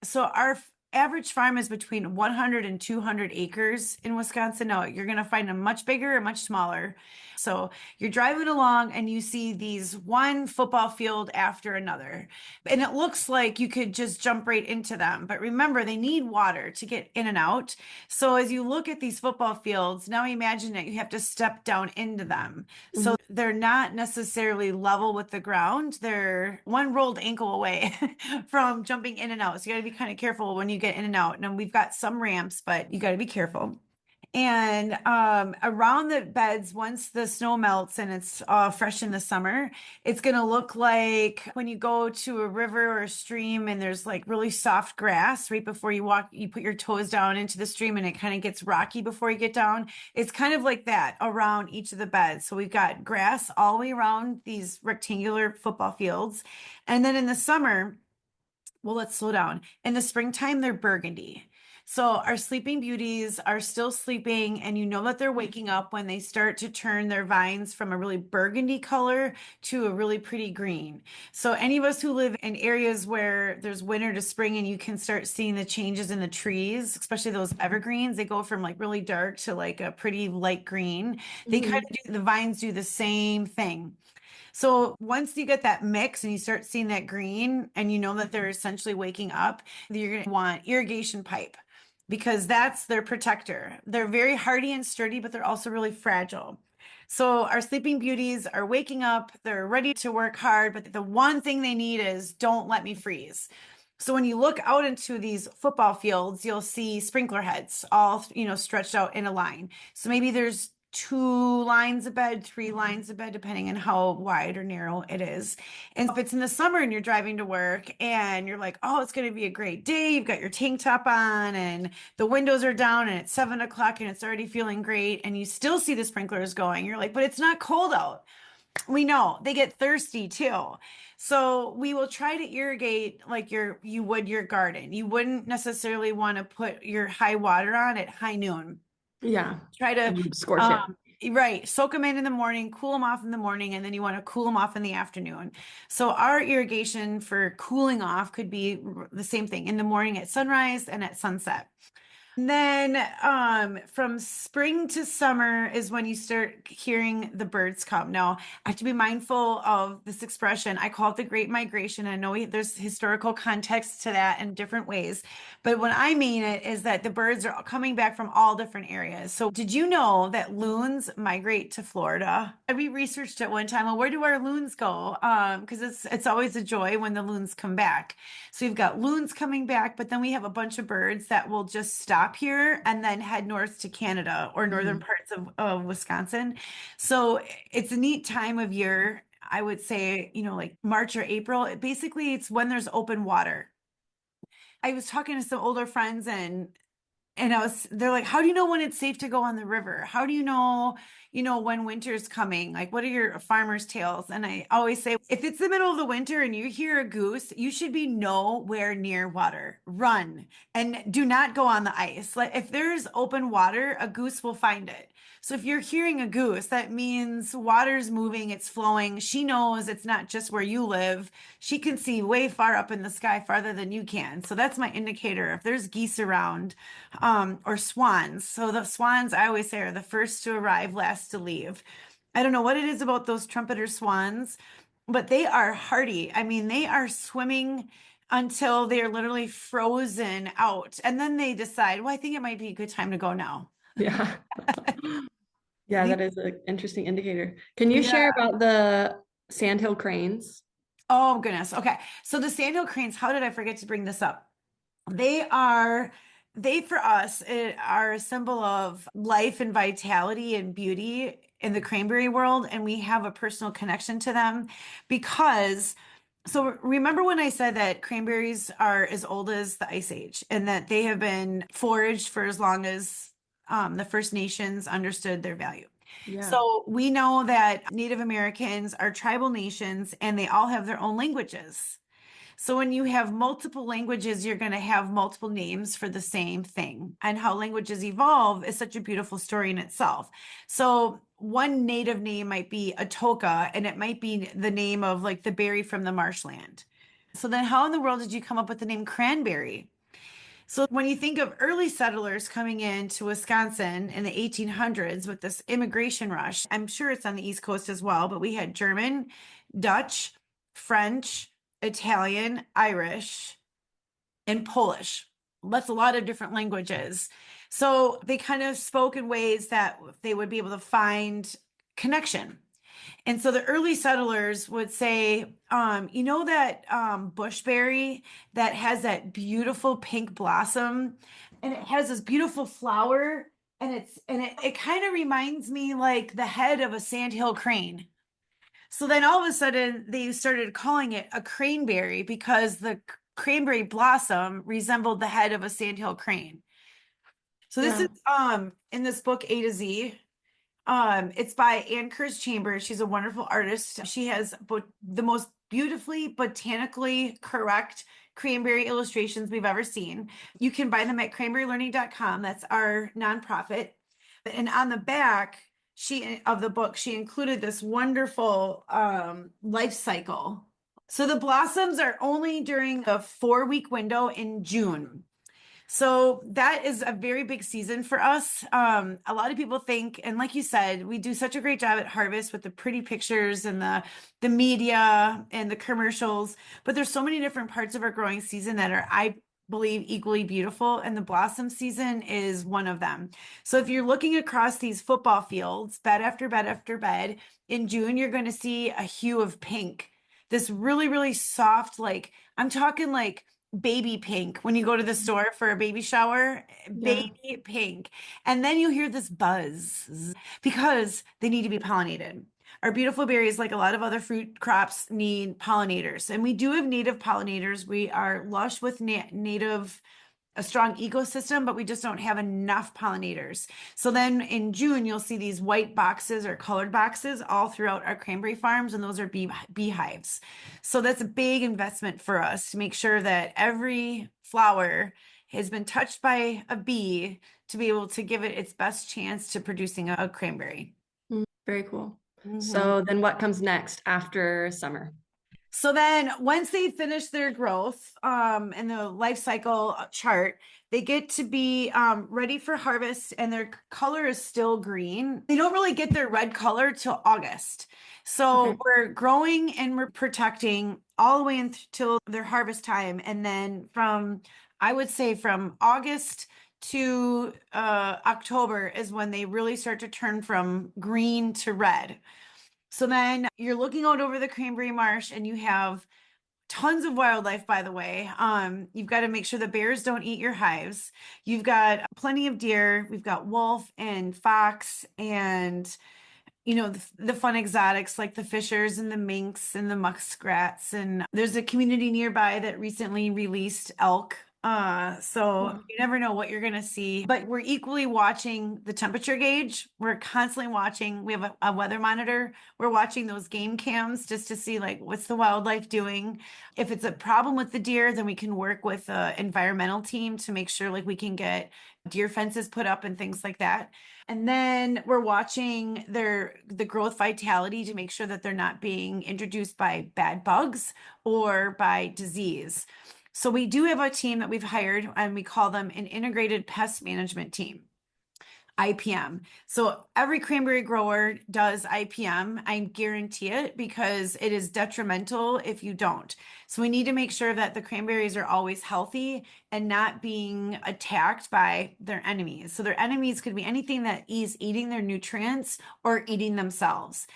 So our average farm is between 100 and 200 acres in Wisconsin. No, you're going to find them much bigger or much smaller. So you're driving along and you see these one football field after another. And it looks like you could just jump right into them. But remember, they need water to get in and out. So as you look at these football fields, now imagine that you have to step down into them. Mhm. So they're not necessarily level with the ground. They're one rolled ankle away from jumping in and out. So you got to be kind of careful when you get in and out. And we've got some ramps, but you got to be careful. And around the beds, once the snow melts and it's fresh in the summer, it's going to look like when you go to a river or a stream and there's like really soft grass right before you walk, you put your toes down into the stream and it kind of gets rocky before you get down. It's kind of like that around each of the beds. So we've got grass all the way around these rectangular football fields. And then in the summer, well, let's slow down. In the springtime, they're burgundy. So our sleeping beauties are still sleeping, and you know that they're waking up when they start to turn their vines from a really burgundy color to a really pretty green. So any of us who live in areas where there's winter to spring and you can start seeing the changes in the trees, especially those evergreens, they go from like really dark to like a pretty light green. They kind Mhm. of do, the vines do the same thing. So once you get that mix and you start seeing that green and you know that they're essentially waking up, you're going to want irrigation pipe because that's their protector. They're very hardy and sturdy, but they're also really fragile. So our sleeping beauties are waking up, they're ready to work hard, but the one thing they need is don't let me freeze. So when you look out into these football fields, you'll see sprinkler heads all, stretched out in a line. So maybe there's 2 lines of bed, 3 lines of bed, depending on how wide or narrow it is. And if it's in the summer and you're driving to work and you're like, oh, it's going to be a great day, you've got your tank top on and the windows are down and it's 7 o'clock and it's already feeling great, and you still see the sprinklers going, you're like, but it's not cold out. We know they get thirsty too. So we will try to irrigate like you would your garden. You wouldn't necessarily want to put your high water on at high noon. Yeah. Try to And scorch it. um right, soak them in the morning, cool them off in the morning, and then you want to cool them off in the afternoon. So our irrigation for cooling off could be the same thing in the morning at sunrise and at sunset. And then from spring to summer is when you start hearing the birds come. Now, I have to be mindful of this expression. I call it the Great Migration. I know there's historical context to that in different ways, but what I mean it is that the birds are coming back from all different areas. So, did you know that loons migrate to Florida? We researched it one time. Well, where do our loons go? Because it's always a joy when the loons come back. So we've got loons coming back, but then we have a bunch of birds that will just stop stop here and then head north to Canada or northern Mhm. parts of Wisconsin. So it's a neat time of year. I would say, like March or April. Basically, it's when there's open water. I was talking to some older friends and they're like, how do you know when it's safe to go on the river? How do you know, when winter's coming? Like, what are your farmer's tales? And I always say, if it's the middle of the winter and you hear a goose, you should be nowhere near water. Run and do not go on the ice. Like, if there's open water, a goose will find it. So if you're hearing a goose, that means water's moving, it's flowing. She knows it's not just where you live. She can see way far up in the sky, farther than you can. So that's my indicator. If there's geese around, or swans. So the swans, I always say, are the first to arrive, last to leave. I don't know what it is about those trumpeter swans, but they are hardy. I mean, they are swimming until they're literally frozen out. And then they decide, well, I think it might be a good time to go now. Yeah. Yeah, The- that is an interesting indicator. Can you yeah. share about the sandhill cranes? Oh, goodness. Okay. So the sandhill cranes, how did I forget to bring this up? They are, they for us are a symbol of life and vitality and beauty in the cranberry world. And we have a personal connection to them because, so remember when I said that cranberries are as old as the Ice Age and that they have been foraged for as long as the First Nations understood their value. Yeah. So we know that Native Americans are tribal nations and they all have their own languages. So when you have multiple languages, you're going to have multiple names for the same thing. And how languages evolve is such a beautiful story in itself. So one native name might be Atoka, and it might be the name of like the berry from the marshland. So then how in the world did you come up with the name cranberry? So when you think of early settlers coming into Wisconsin in the 1800s with this immigration rush, I'm sure it's on the East Coast as well, but we had German, Dutch, French, Italian, Irish, and Polish. That's a lot of different languages. So they kind of spoke in ways that they would be able to find connection. And so the early settlers would say, you know that bushberry that has that beautiful pink blossom and it has this beautiful flower and it kind of reminds me like the head of a sandhill crane. So then all of a sudden they started calling it a craneberry because the cranberry blossom resembled the head of a sandhill crane. So this is Yeah. in this book A to Z. It's by Anne Kurz Chambers. She's a wonderful artist. She has the most beautifully botanically correct cranberry illustrations we've ever seen. You can buy them at cranberrylearning.com. That's our nonprofit. And on the back she of the book, she included this wonderful life cycle. So the blossoms are only during a 4-week window in June. So that is a very big season for us. A lot of people think, and like you said, we do such a great job at Harvest with the pretty pictures and the media and the commercials, but there's so many different parts of our growing season that are, I believe, equally beautiful, and the blossom season is one of them. So if you're looking across these football fields, bed after bed after bed, in June, you're going to see a hue of pink. This really, really soft, like I'm talking like baby pink when you go to the store for a baby shower, Yeah. baby pink. And then you hear this buzz because they need to be pollinated. Our beautiful berries, like a lot of other fruit crops, need pollinators. And we do have native pollinators. We are lush with native a strong ecosystem, but we just don't have enough pollinators. So then in June, you'll see these white boxes or colored boxes all throughout our cranberry farms, and those are beehives. So that's a big investment for us to make sure that every flower has been touched by a bee to be able to give it its best chance to producing a cranberry. Very cool. Mhm. So then what comes next after summer? So then once they finish their growth in the life cycle chart, they get to be ready for harvest and their color is still green. They don't really get their red color till August. Okay. So we're growing and we're protecting all the way until their harvest time. And then I would say from August to October is when they really start to turn from green to red. So then you're looking out over the cranberry marsh and you have tons of wildlife, by the way. You've got to make sure the bears don't eat your hives. You've got plenty of deer. We've got wolf and fox and the fun exotics like the fishers and the minks and the muskrats. And there's a community nearby that recently released elk. So Wow. you never know what you're going to see, but we're equally watching the temperature gauge. We're constantly watching. We have a weather monitor. We're watching those game cams just to see like what's the wildlife doing. If it's a problem with the deer, then we can work with the environmental team to make sure like we can get deer fences put up and things like that. And then we're watching the growth vitality to make sure that they're not being introduced by bad bugs or by disease. So we do have a team that we've hired and we call them an integrated pest management team. IPM. So every cranberry grower does IPM. I guarantee it because it is detrimental if you don't. So we need to make sure that the cranberries are always healthy and not being attacked by their enemies. So their enemies could be anything that is eating their nutrients or eating themselves.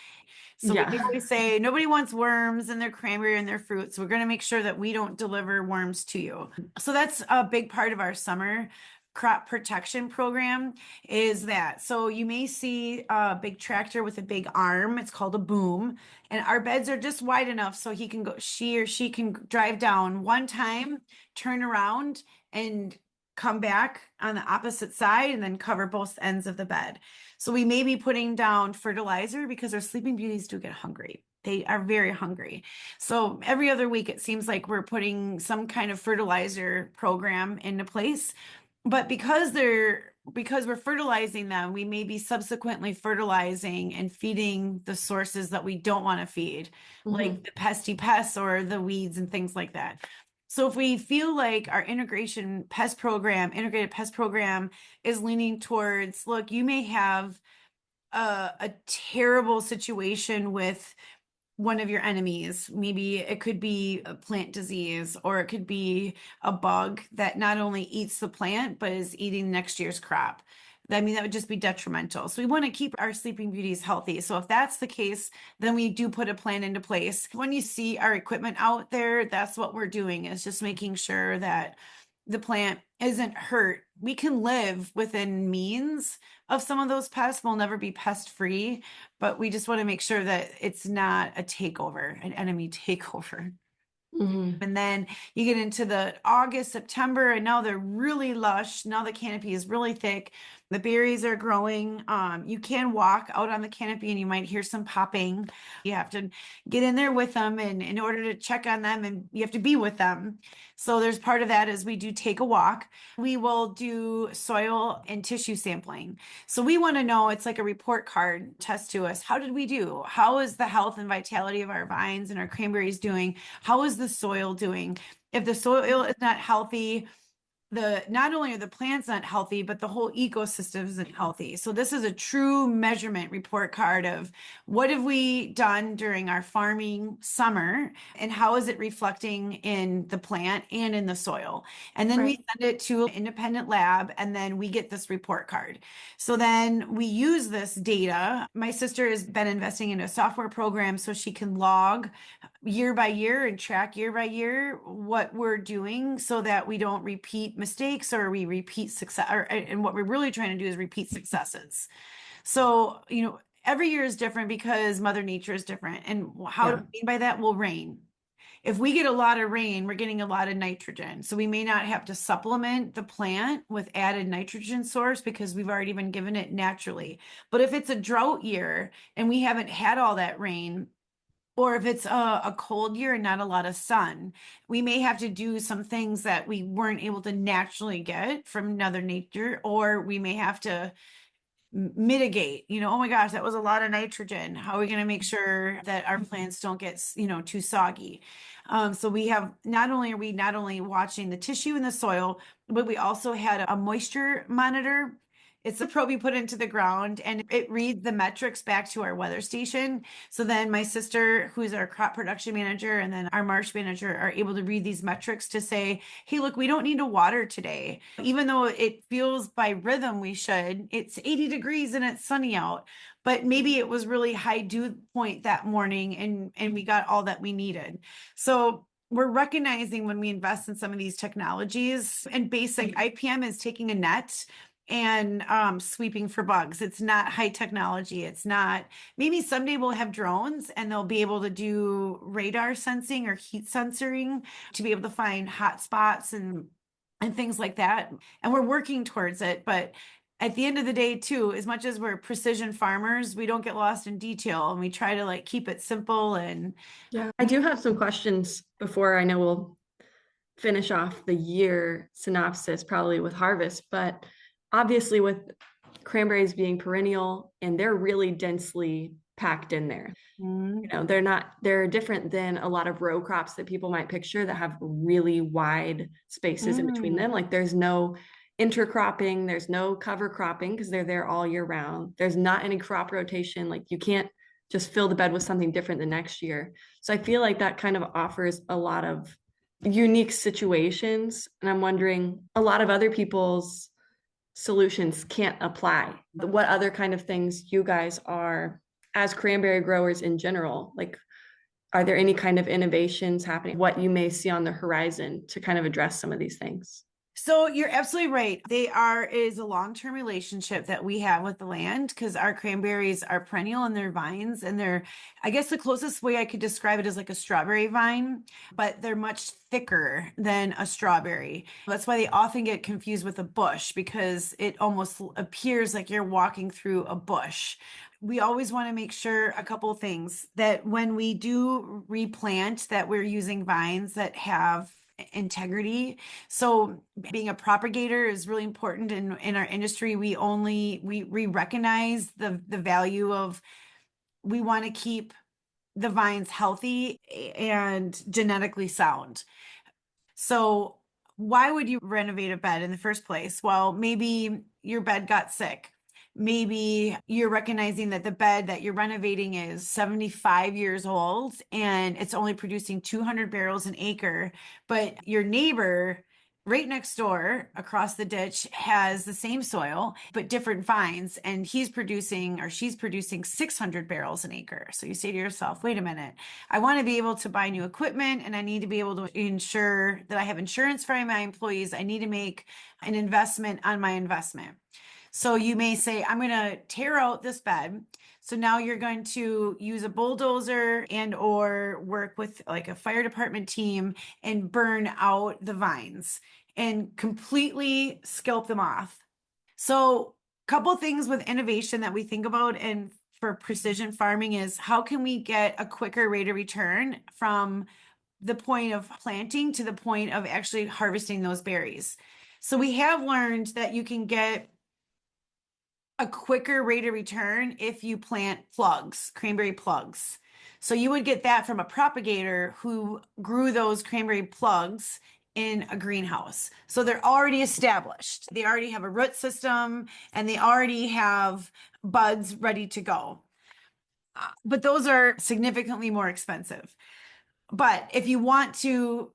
So we Yeah. always say nobody wants worms in their cranberry and their fruit. So we're going to make sure that we don't deliver worms to you. So that's a big part of our summer crop protection program is that. So you may see a big tractor with a big arm. It's called a boom. And our beds are just wide enough so she or she can drive down one time, turn around and come back on the opposite side and then cover both ends of the bed. So we may be putting down fertilizer because our sleeping beauties do get hungry. They are very hungry. So every other week, it seems like we're putting some kind of fertilizer program into place. But because we're fertilizing them, we may be subsequently fertilizing and feeding the sources that we don't want to feed, like Hmm. the pesty pests or the weeds and things like that. So if we feel like our integrated pest program is leaning towards, look, you may have a terrible situation with one of your enemies. Maybe it could be a plant disease or it could be a bug that not only eats the plant, but is eating next year's crop. I mean, that would just be detrimental. So we want to keep our sleeping beauties healthy. So if that's the case, then we do put a plan into place. When you see our equipment out there, that's what we're doing is just making sure that the plant isn't hurt. We can live within means of some of those pests. We'll never be pest free, but we just want to make sure that it's not a takeover, an enemy takeover. Hmm. And then you get into the August, September, and now they're really lush. Now the canopy is really thick. The berries are growing. You can walk out on the canopy and you might hear some popping. You have to get in there with them and in order to check on them and you have to be with them. So there's part of that is we do take a walk. We will do soil and tissue sampling. So we want to know, it's like a report card test to us. How did we do? How is the health and vitality of our vines and our cranberries doing? How is the soil doing? If the soil is not healthy, the not only are the plants not healthy, but the whole ecosystem isn't healthy. So this is a true measurement report card of what have we done during our farming summer and how is it reflecting in the plant and in the soil. And then we Right. send it to an independent lab and then we get this report card. So then we use this data. My sister has been investing in a software program so she can log year by year and track year by year what we're doing so that we don't repeat mistakes or we repeat success. And what we're really trying to do is repeat successes. So, every year is different because Mother Nature is different. And how do Yeah. we mean by that? Well, rain. If we get a lot of rain, we're getting a lot of nitrogen. So we may not have to supplement the plant with added nitrogen source because we've already been given it naturally. But if it's a drought year and we haven't had all that rain, or if it's a cold year and not a lot of sun, we may have to do some things that we weren't able to naturally get from Mother Nature, or we may have to mitigate, oh my gosh, that was a lot of nitrogen. How are we going to make sure that our plants don't get, too soggy? So we have not only watching the tissue in the soil, but we also had a moisture monitor. It's a probe you put into the ground and it reads the metrics back to our weather station. So then my sister, who's our crop production manager, and then our marsh manager are able to read these metrics to say, hey, look, we don't need to water today. Even though it feels by rhythm we should, it's 80 degrees and it's sunny out. But maybe it was really high dew point that morning and we got all that we needed. So we're recognizing when we invest in some of these technologies and basic IPM is taking a net and sweeping for bugs. It's not high technology. It's not, maybe someday we'll have drones and they'll be able to do radar sensing or heat sensoring to be able to find hot spots and things like that. And we're working towards it. But at the end of the day, too, as much as we're precision farmers, we don't get lost in detail and we try to like keep it simple and Yeah, I do have some questions before I know we'll finish off the year synopsis, probably with harvest. But obviously, with cranberries being perennial and they're really densely packed in there. mm, They're different than a lot of row crops that people might picture that have really wide spaces in between them. mm, Like there's no intercropping, there's no cover cropping because they're there all year round. There's not any crop rotation. Like you can't just fill the bed with something different the next year. So I feel like that kind of offers a lot of unique situations. And I'm wondering, a lot of other people's solutions can't apply. What other kind of things you guys are, as cranberry growers in general, like are there any kind of innovations happening? What you may see on the horizon to kind of address some of these things? So you're absolutely right. They are is a long-term relationship that we have with the land because our cranberries are perennial and they're vines and they're, I guess the closest way I could describe it is like a strawberry vine, but they're much thicker than a strawberry. That's why they often get confused with a bush because it almost appears like you're walking through a bush. We always want to make sure a couple of things that when we do replant that we're using vines that have integrity. So being a propagator is really important in our industry. We recognize the value of we want to keep the vines healthy and genetically sound. So why would you renovate a bed in the first place? Well, maybe your bed got sick. Maybe you're recognizing that the bed that you're renovating is 75 years old and it's only producing 200 barrels an acre, but your neighbor right next door across the ditch has the same soil, but different vines, and he's producing or she's producing 600 barrels an acre. So you say to yourself, wait a minute, I want to be able to buy new equipment and I need to be able to ensure that I have insurance for my employees. I need to make an investment on my investment. So you may say, I'm going to tear out this bed. So now you're going to use a bulldozer and or work with like a fire department team and burn out the vines and completely scalp them off. So a couple things with innovation that we think about and for precision farming is how can we get a quicker rate of return from the point of planting to the point of actually harvesting those berries. So we have learned that you can get a quicker rate of return if you plant plugs, cranberry plugs. So you would get that from a propagator who grew those cranberry plugs in a greenhouse. So they're already established. They already have a root system and they already have buds ready to go. But those are significantly more expensive. But if you want to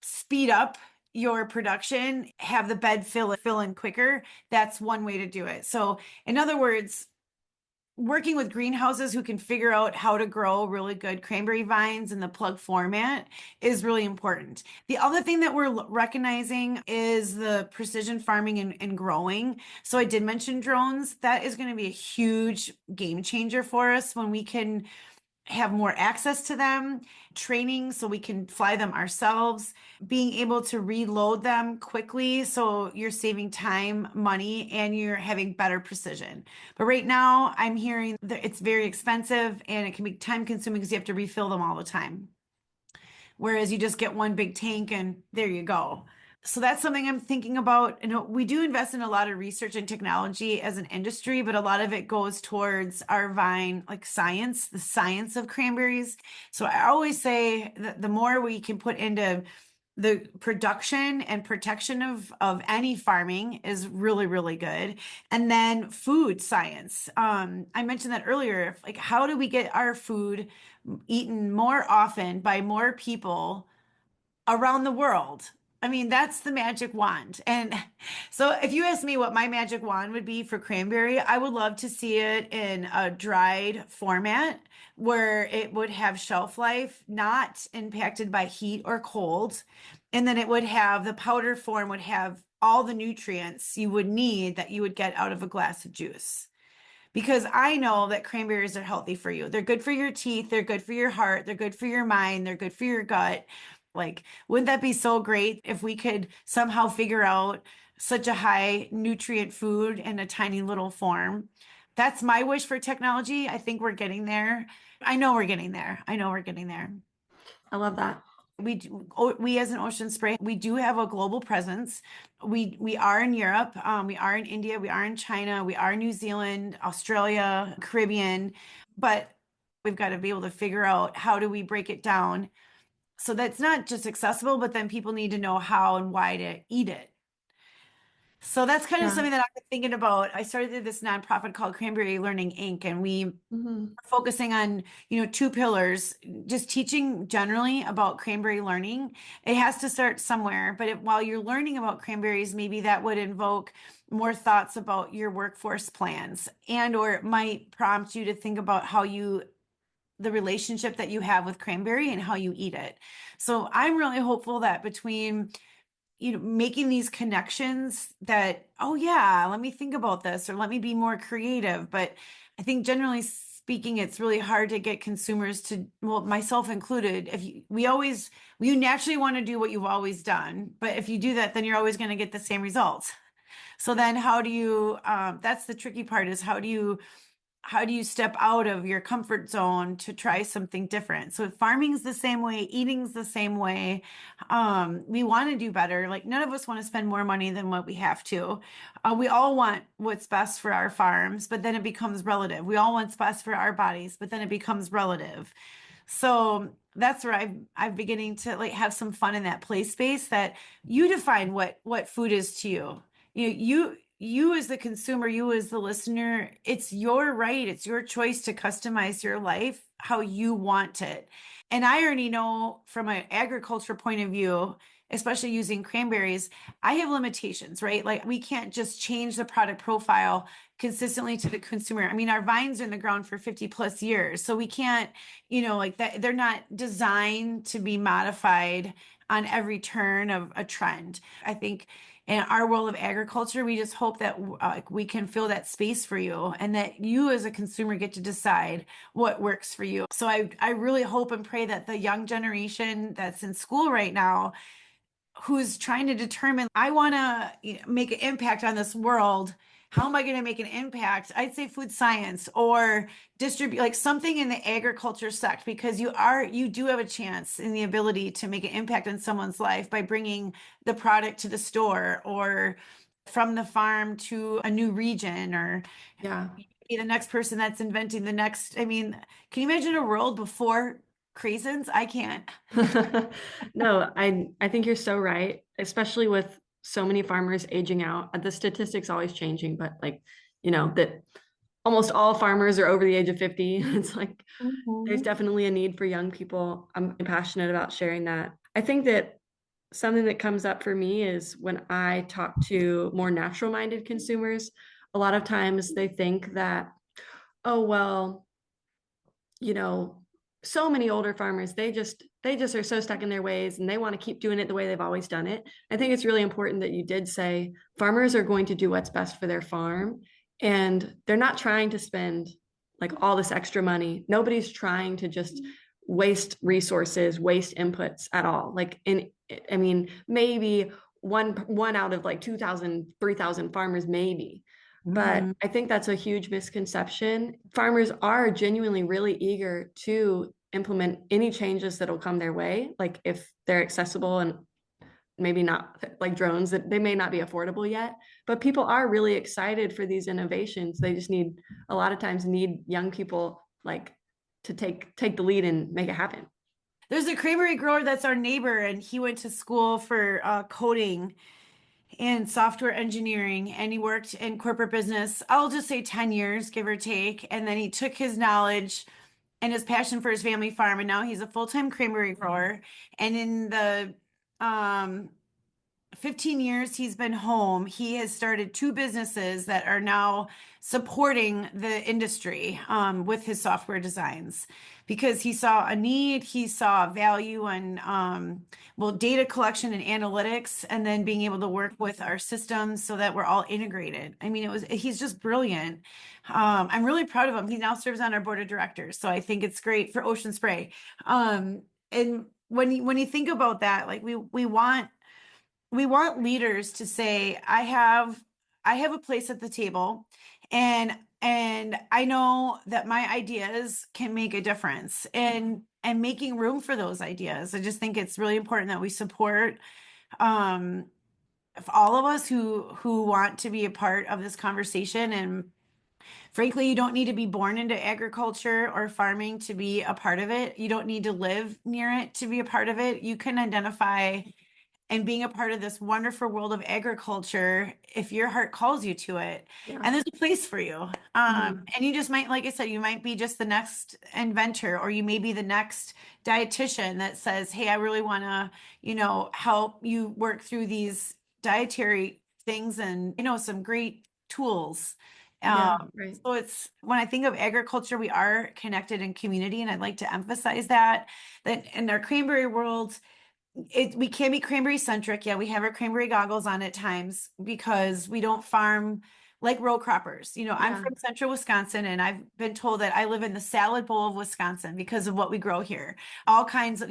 speed up your production, have the bed fill in quicker, that's one way to do it. So, in other words, working with greenhouses who can figure out how to grow really good cranberry vines in the plug format is really important. The other thing that we're recognizing is the precision farming and growing. So I did mention drones. That is going to be a huge game changer for us when we can have more access to them, training so we can fly them ourselves, being able to reload them quickly so you're saving time, money, and you're having better precision. But right now, I'm hearing that it's very expensive and it can be time consuming because you have to refill them all the time. Whereas you just get one big tank and there you go. So that's something I'm thinking about. You know, we do invest in a lot of research and technology as an industry, but a lot of it goes towards our vine, like science, the science of cranberries. So I always say that the more we can put into the production and protection of any farming is really, really good. And then food science. I mentioned that earlier. Like, how do we get our food eaten more often by more people around the world? I mean, that's the magic wand. And so if you ask me what my magic wand would be for cranberry, I would love to see it in a dried format where it would have shelf life, not impacted by heat or cold. And then it would have the powder form would have all the nutrients you would need that you would get out of a glass of juice. Because I know that cranberries are healthy for you. They're good for your teeth, they're good for your heart, they're good for your mind, they're good for your gut. Like, wouldn't that be so great if we could somehow figure out such a high nutrient food in a tiny little form? That's my wish for technology. I think we're getting there. I know we're getting there. I know we're getting there. I love that. We as an Ocean Spray, we do have a global presence. We are in Europe, we are in India, we are in China, we are in New Zealand, Australia, Caribbean, but we've got to be able to figure out how do we break it down so that's not just accessible, but then people need to know how and why to eat it. So that's kind of Yeah. something that I've been thinking about. I started this nonprofit called Cranberry Learning Inc. and we Hmm. focusing on, two pillars, just teaching generally about cranberry learning. It has to start somewhere, but while you're learning about cranberries, maybe that would invoke more thoughts about your workforce plans and or it might prompt you to think about the relationship that you have with cranberry and how you eat it. So I'm really hopeful that between making these connections that, oh yeah, let me think about this or let me be more creative. But I think generally speaking, it's really hard to get consumers to, well, myself included, you naturally want to do what you've always done. But if you do that, then you're always going to get the same results. So then how do you, that's the tricky part is how do you step out of your comfort zone to try something different? So farming's the same way, eating's the same way. We want to do better. Like none of us want to spend more money than what we have to. We all want what's best for our farms, but then it becomes relative. We all want what's best for our bodies, but then it becomes relative. So that's where I'm beginning to like have some fun in that play space that you define what food is to you. You as the consumer, you as the listener, it's your right, it's your choice to customize your life how you want it. And I already know from an agriculture point of view, especially using cranberries, I have limitations, right? Like we can't just change the product profile consistently to the consumer. I mean, our vines are in the ground for 50 plus years. So we can't, like that, they're not designed to be modified on every turn of a trend. I think in our world of agriculture, we just hope that we can fill that space for you and that you as a consumer get to decide what works for you. So I really hope and pray that the young generation that's in school right now who's trying to determine, I want to make an impact on this world. How am I going to make an impact? I'd say food science or distribute like something in the agriculture sect because you do have a chance in the ability to make an impact in someone's life by bringing the product to the store or from the farm to a new region or Yeah. be the next person that's inventing the next. I mean, can you imagine a world before craisins? I can't. No, I think you're so right, especially with so many farmers aging out. The statistics always changing, but like, that almost all farmers are over the age of 50. It's like there's Mhm. definitely a need for young people. I'm passionate about sharing that. I think that something that comes up for me is when I talk to more natural minded consumers, a lot of times they think that, oh, well, you know, so many older farmers, they just are so stuck in their ways and they want to keep doing it the way they've always done it. I think it's really important that you did say farmers are going to do what's best for their farm and they're not trying to spend like all this extra money. Nobody's trying to just waste resources, waste inputs at all. Like I mean, maybe one out of like 2,000, 3,000 farmers, maybe. But Mhm. I think that's a huge misconception. Farmers are genuinely really eager to implement any changes that'll come their way, like if they're accessible and maybe not like drones that they may not be affordable yet, but people are really excited for these innovations. They just need a lot of times need young people like to take the lead and make it happen. There's a cranberry grower that's our neighbor, and he went to school for coding and software engineering, and he worked in corporate business. I'll just say 10 years, give or take. And then he took his knowledge and his passion for his family farm, and now he's a full-time cranberry grower. And in the um, 15 years he's been home, he has started two businesses that are now supporting the industry with his software designs because he saw a need, he saw value in well, data collection and analytics, and then being able to work with our systems so that we're all integrated. I mean, he's just brilliant. I'm really proud of him. He now serves on our board of directors, so I think it's great for Ocean Spray. And when you think about that, like we want leaders to say, I have a place at the table, and I know that my ideas can make a difference, and making room for those ideas. I just think it's really important that we support um all of us who want to be a part of this conversation. And frankly, you don't need to be born into agriculture or farming to be a part of it. You don't need to live near it to be a part of it. You can identify and being a part of this wonderful world of agriculture if your heart calls you to it. Yeah. And there's a place for you. Mhm. And you just might, like I said, you might be just the next inventor, or you may be the next dietitian that says, hey, I really want to, help you work through these dietary things and, some great tools. Yeah, Um, right. so it's when I think of agriculture, we are connected in community, and I'd like to emphasize that in our cranberry world, we can be cranberry centric. Yeah, we have our cranberry goggles on at times because we don't farm like row croppers. I'm Yeah. from central Wisconsin, and I've been told that I live in the salad bowl of Wisconsin because of what we grow here. All kinds of,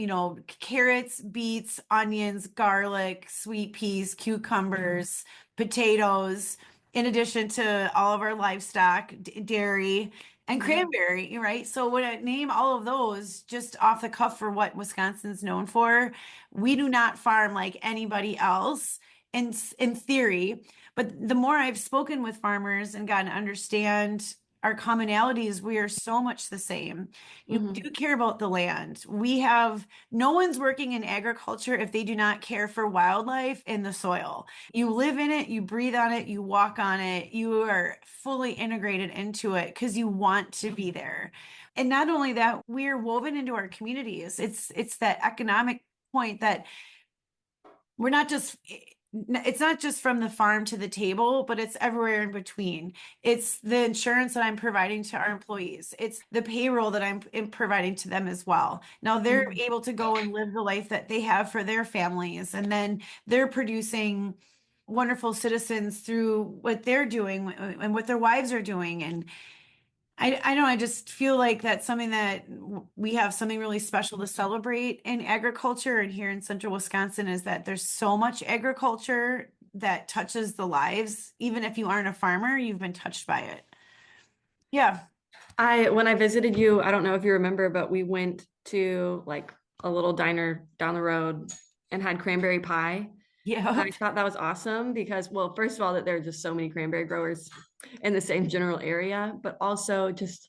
carrots, beets, onions, garlic, sweet peas, cucumbers, potatoes, in addition to all of our livestock, dairy, and Yeah. cranberry, right? So when I name all of those just off the cuff for what Wisconsin's known for, we do not farm like anybody else in theory. But the more I've spoken with farmers and gotten to understand our commonalities, we are so much the same. You Mhm. do care about the land. We have no one's working in agriculture if they do not care for wildlife and the soil. You live in it, you breathe on it, you walk on it, you are fully integrated into it because you want to be there. And not only that, we're woven into our communities. It's that economic point that we're not just it's not just from the farm to the table, but it's everywhere in between. It's the insurance that I'm providing to our employees. It's the payroll that I'm providing to them as well. Now they're Mhm. able to go and live the life that they have for their families, and then they're producing wonderful citizens through what they're doing and what their wives are doing. And I know, I just feel like that's something that we have something really special to celebrate in agriculture. And here in central Wisconsin is that there's so much agriculture that touches the lives. Even if you aren't a farmer, you've been touched by it. Yeah. When I visited you, I don't know if you remember, but we went to like a little diner down the road and had cranberry pie. And I Yeah. thought that was awesome because, well, first of all, that there are just so many cranberry growers in the same general area, but also just,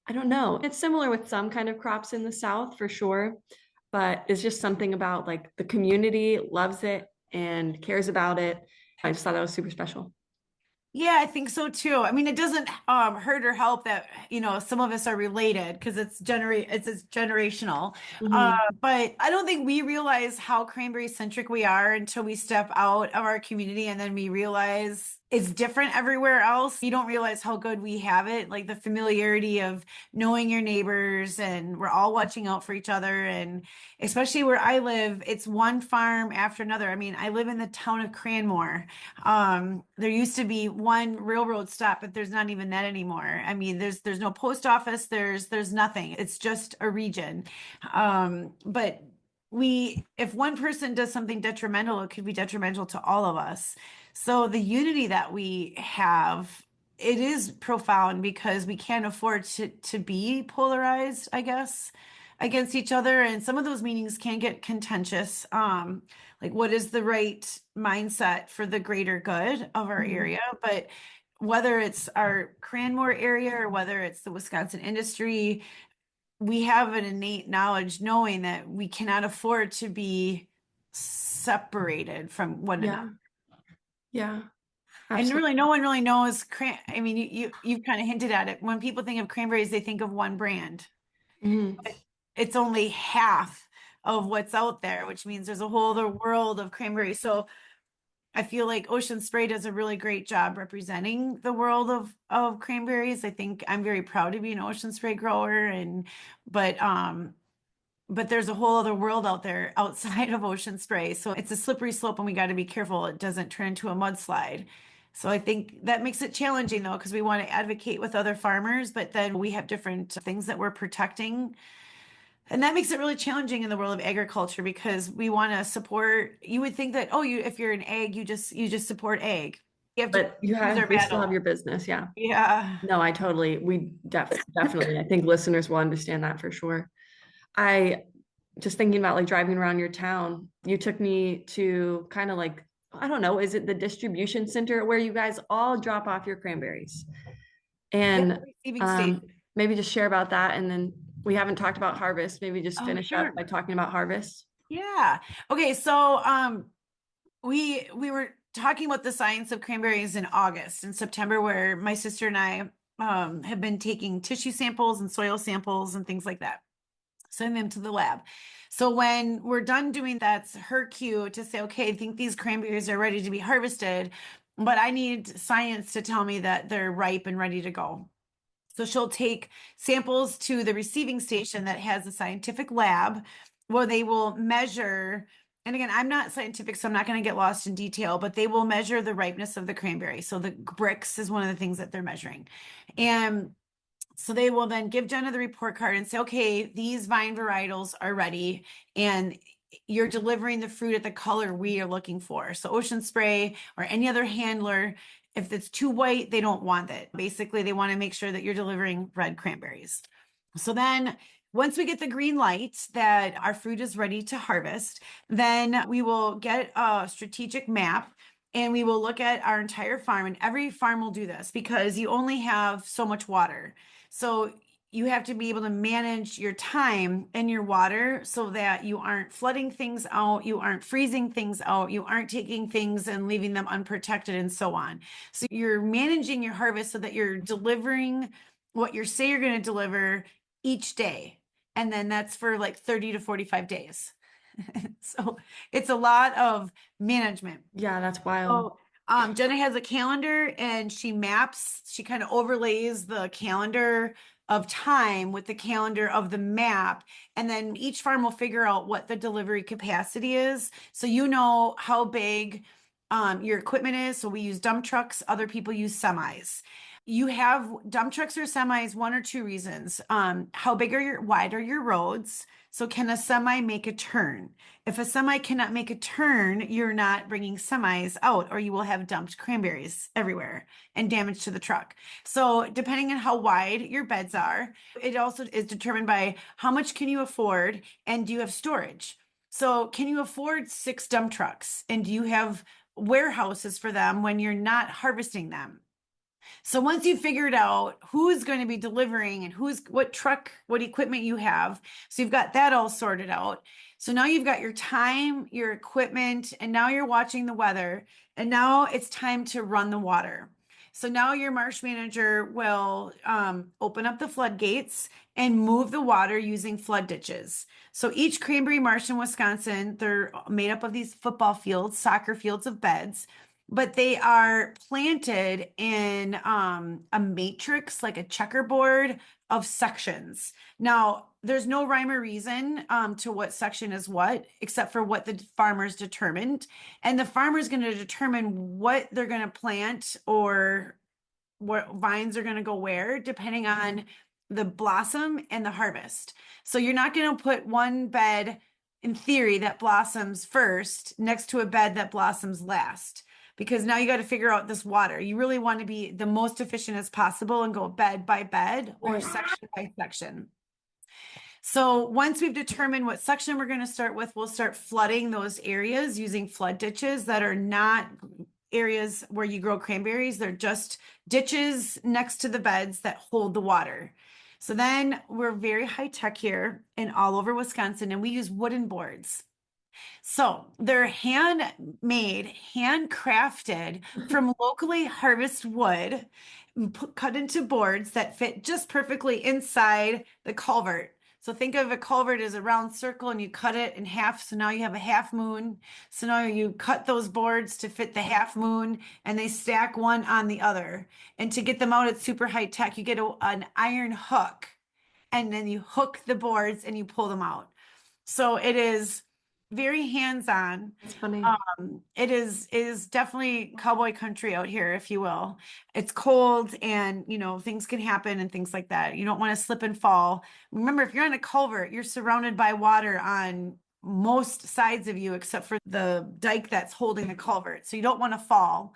I don't know. It's similar with some kind of crops in the South for sure, but it's just something about like the community loves it and cares about it. I just thought that was super special. Yeah, I think so too. I mean, it doesn't hurt or help that, some of us are related because it's generational. Hmm. But I don't think we realize how cranberry centric we are until we step out of our community, and then we realize it's different everywhere else. You don't realize how good we have it, like the familiarity of knowing your neighbors, and we're all watching out for each other. And especially where I live, it's one farm after another. I mean, I live in the town of Cranmore. There used to be one railroad stop, but there's not even that anymore. I mean, there's no post office, there's nothing. It's just a region. But if one person does something detrimental, it could be detrimental to all of us. So the unity that we have, it is profound because we can't afford to be polarized, I guess, against each other. And some of those meetings can get contentious. Like what is the right mindset for the greater good of our Hmm. area? But whether it's our Cranmore area or whether it's the Wisconsin industry, we have an innate knowledge knowing that we cannot afford to be separated from one another. Yeah, yeah, And absolutely. really, no one really knows I mean, you've kind of hinted at it. When people think of cranberries, they think of one brand. Hmm. It's only half of what's out there, which means there's a whole other world of cranberries. So I feel like Ocean Spray does a really great job representing the world of cranberries. I think I'm very proud to be an Ocean Spray grower, and but there's a whole other world out there outside of Ocean Spray. So it's a slippery slope and we got to be careful it doesn't turn into a mudslide. So I think that makes it challenging though, because we want to advocate with other farmers, but then we have different things that we're protecting. And that makes it really challenging in the world of agriculture because we want to support, you would think that, oh, you if you're an egg, you just support egg. You have to But choose their you still have battle. your business. Yeah. Yeah. No, I totally, definitely, I think listeners will understand that for sure. I just thinking about like driving around your town, you took me to kind of like, I don't know, is it the distribution center where you guys all drop off your cranberries? Yeah, And receiving station. maybe just share about that. And then we haven't talked about harvest. Maybe just Oh, finish up sure. by talking about harvest. Yeah. Okay, so we were talking about the science of cranberries in August and September, where my sister and I have been taking tissue samples and soil samples and things like that, send them to the lab. So when we're done doing that's her cue to say, okay, I think these cranberries are ready to be harvested, but I need science to tell me that they're ripe and ready to go. So she'll take samples to the receiving station that has a scientific lab where they will measure. And again, I'm not scientific, so I'm not going to get lost in detail, but they will measure the ripeness of the cranberry. So the bricks is one of the things that they're measuring. And so they will then give Jenna the report card and say, okay, these vine varietals are ready and you're delivering the fruit at the color we are looking for. So Ocean Spray or any other handler, if it's too white, they don't want it. Basically, they want to make sure that you're delivering red cranberries. So then once we get the green light that our fruit is ready to harvest, then we will get a strategic map and we will look at our entire farm. And every farm will do this because you only have so much water. So you have to be able to manage your time and your water so that you aren't flooding things out, you aren't freezing things out, you aren't taking things and leaving them unprotected, and so on. So you're managing your harvest so that you're delivering what you say you're going to deliver each day. And then that's for like 30 to 45 days. So it's a lot of management. Yeah, that's wild. So Jenna has a calendar and she maps, she kind of overlays the calendar of time with the calendar of the map. And then each farm will figure out what the delivery capacity is. So you know how big your equipment is. So we use dump trucks, other people use semis. You have dump trucks or semis, one or two reasons. How big are wide are your roads? So can a semi make a turn? If a semi cannot make a turn, you're not bringing semis out, or you will have dumped cranberries everywhere and damage to the truck. So depending on how wide your beds are, it also is determined by how much can you afford and do you have storage? So can you afford 6 dump trucks and do you have warehouses for them when you're not harvesting them? So once you figured out who's going to be delivering and what truck, what equipment you have, so you've got that all sorted out. So now you've got your time, your equipment, and now you're watching the weather. And now it's time to run the water. So now your marsh manager will open up the floodgates and move the water using flood ditches. So each cranberry marsh in Wisconsin, they're made up of these football fields, soccer fields of beds, but they are planted in a matrix, like a checkerboard of sections. Now, there's no rhyme or reason to what section is what, except for what the farmer's determined. And the farmer's going to determine what they're going to plant or what vines are going to go where, depending on the blossom and the harvest. So you're not going to put one bed, in theory, that blossoms first next to a bed that blossoms last because now you got to figure out this water. You really want to be the most efficient as possible and go bed by bed or Right. section by section. So once we've determined what section we're going to start with, we'll start flooding those areas using flood ditches that are not areas where you grow cranberries. They're just ditches next to the beds that hold the water. So then we're very high tech here and all over Wisconsin, and we use wooden boards. So they're handmade, handcrafted from locally harvested wood, cut into boards that fit just perfectly inside the culvert. So think of a culvert as a round circle and you cut it in half. So now you have a half moon. So now you cut those boards to fit the half moon and they stack one on the other. And to get them out, it's super high tech. You get an iron hook and then you hook the boards and you pull them out. So it is very hands-on. That's funny. It is definitely cowboy country out here, if you will. It's cold and things can happen and things like that. You don't want to slip and fall. Remember, if you're on a culvert, you're surrounded by water on most sides of you except for the dike that's holding the culvert. So you don't want to fall.